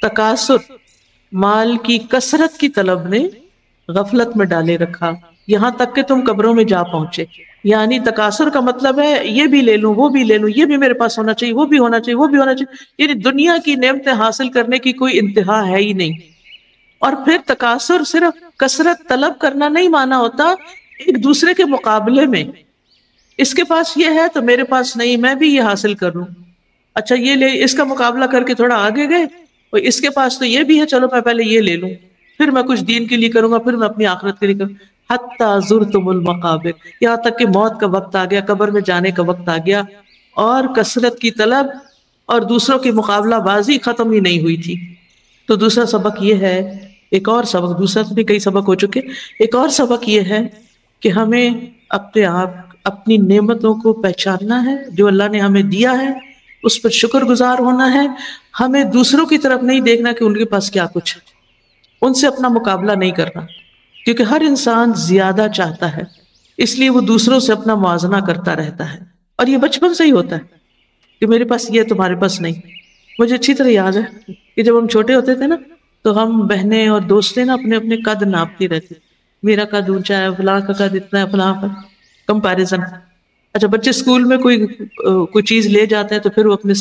تکاثر، مال کی کثرت کی طلب نے غفلت میں ڈالے رکھا یہاں تک کہ تم قبروں میں جا پہنچے. یعنی تکاثر کا مطلب ہے یہ بھی لے لوں، وہ بھی لے لوں، یہ بھی میرے پاس ہونا چاہیے، وہ بھی ہونا چاہیے، وہ بھی ہونا چاہیے. یعنی دنیا کی نعمتیں حاصل کرنے کی کوئی انتہا ہے ہی نہیں. اور پھر تکاثر صرف کثرت طلب کرنا نہیں مانا ہوتا، ایک دوسرے کے مقابلے میں اس کے پاس یہ ہے تو میرے پاس نہیں، میں بھی یہ حاصل کر لوں. اچھا یہ لے، اس کا مقابلہ کر کے تھوڑا آگے گئے، اور اس کے پاس تو یہ بھی ہے، چلو میں پہلے یہ لے لوں، پھر میں کچھ دین کے لیے کروں گا، پھر میں اپنی آخرت کے لیے کروں. حتی زرتم المقابر، یہاں تک کہ موت کا وقت آ گیا، قبر میں جانے کا وقت آ گیا، اور کثرت کی طلب اور دوسروں کی مقابلہ بازی ختم ہی نہیں ہوئی تھی. تو دوسرا سبق یہ ہے، ایک اور سبق، دوسرا تو بھی کئی سبق ہو چکے، ایک اور سبق یہ ہے کہ ہمیں اپنے آپ اپنی نعمتوں کو پہچاننا ہے جو اللہ نے ہمیں دیا ہے، اس پر شکر گزار ہونا ہے. ہمیں دوسروں کی طرف نہیں دیکھنا کہ ان کے پاس کیا کچھ ہے، ان سے اپنا مقابلہ نہیں کرنا، کیونکہ ہر انسان زیادہ چاہتا ہے، اس لیے وہ دوسروں سے اپنا موازنہ کرتا رہتا ہے. اور یہ بچپن سے ہی ہوتا ہے کہ میرے پاس یہ تمہارے پاس نہیں. مجھے اچھی طرح یاد ہے کہ جب ہم چھوٹے ہوتے تھے نا تو ہم بہنیں اور دوستیں نا اپنے اپنے قد ناپتی رہتی، میرا قد اونچا ہے، فلاں کا قد اتنا ہے، فلاں کا کمپیریزن. اچھا بچے اسکول میں کوئی چیز لے جاتے ہیں تو پھر وہ اپنے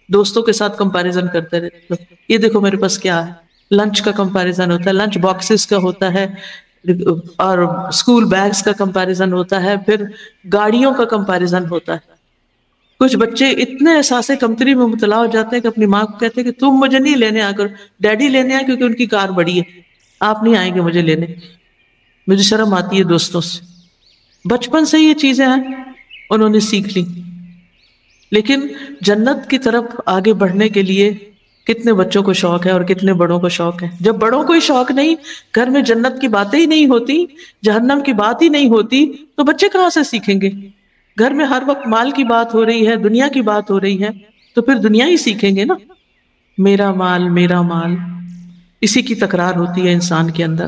دوستوں کے ساتھ کمپیریزن کرتے رہتے، یہ دیکھو میرے پاس کیا ہے. لنچ کا کمپیریزن ہوتا ہے، لنچ باکسز کا ہوتا ہے، اور اسکول بیگز کا کمپیریزن ہوتا ہے، پھر گاڑیوں کا کمپیریزن ہوتا ہے. کچھ بچے اتنے احساس کمتری میں مبتلا ہو جاتے ہیں کہ اپنی ماں کو کہتے ہیں کہ تم مجھے نہیں لینے آ کر، ڈیڈی لینے آئے کیونکہ ان کی کار بڑی ہے، آپ نہیں آئیں گے مجھے لینے. مجھے شرم آتی ہے دوستوں سے. بچپن سے یہ چیزیں ہیں انہوں نے سیکھ لی. لیکن جنت کی طرف آگے بڑھنے کے لیے کتنے بچوں کو شوق ہے اور کتنے بڑوں کو شوق ہے. جب بڑوں کو ہی شوق نہیں، گھر میں جنت کی باتیں ہی نہیں ہوتی، جہنم کی بات ہی نہیں ہوتی، تو بچے کہاں سے سیکھیں گے؟ گھر میں ہر وقت مال کی بات ہو رہی ہے، دنیا کی بات ہو رہی ہے، تو پھر دنیا ہی سیکھیں گے نا. میرا مال میرا مال، اسی کی تکرار ہوتی ہے انسان کے اندر.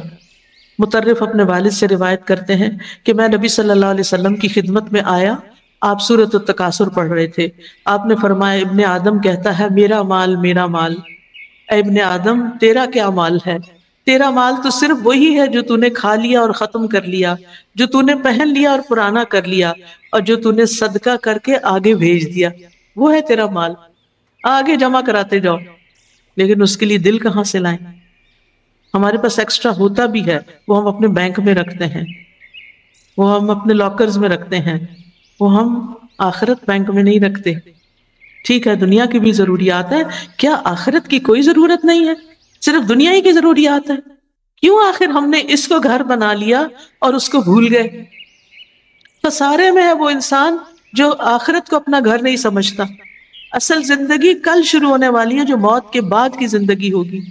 مطرف اپنے والد سے روایت کرتے ہیں کہ میں نبی صلی اللہ علیہ وسلم کی خدمت میں آیا، آپ سورۃ التکاثر پڑھ رہے تھے. آپ نے فرمایا ابن آدم کہتا ہے میرا مال میرا مال. اے ابن آدم تیرا کیا مال ہے؟ تیرا مال تو صرف وہی ہے جو تو نے کھا لیا اور ختم کر لیا، جو تو نے پہن لیا اور پرانا کر لیا، اور جو تو نے صدقہ کر کے آگے بھیج دیا، وہ ہے تیرا مال. آگے جمع کراتے جاؤ، لیکن اس کے لیے دل کہاں سے لائیں؟ ہمارے پاس ایکسٹرا ہوتا بھی ہے، وہ ہم اپنے بینک میں رکھتے ہیں، وہ ہم اپنے لاکرز میں رکھتے ہیں، وہ ہم آخرت بینک میں نہیں رکھتے. ٹھیک ہے دنیا کی بھی ضروریات ہے، کیا آخرت کی کوئی ضرورت نہیں ہے؟ صرف دنیا ہی کی ضروریات ہے؟ کیوں آخر ہم نے اس کو گھر بنا لیا اور اس کو بھول گئے؟ خسارے میں ہے وہ انسان جو آخرت کو اپنا گھر نہیں سمجھتا. اصل زندگی کل شروع ہونے والی ہے جو موت کے بعد کی زندگی ہوگی.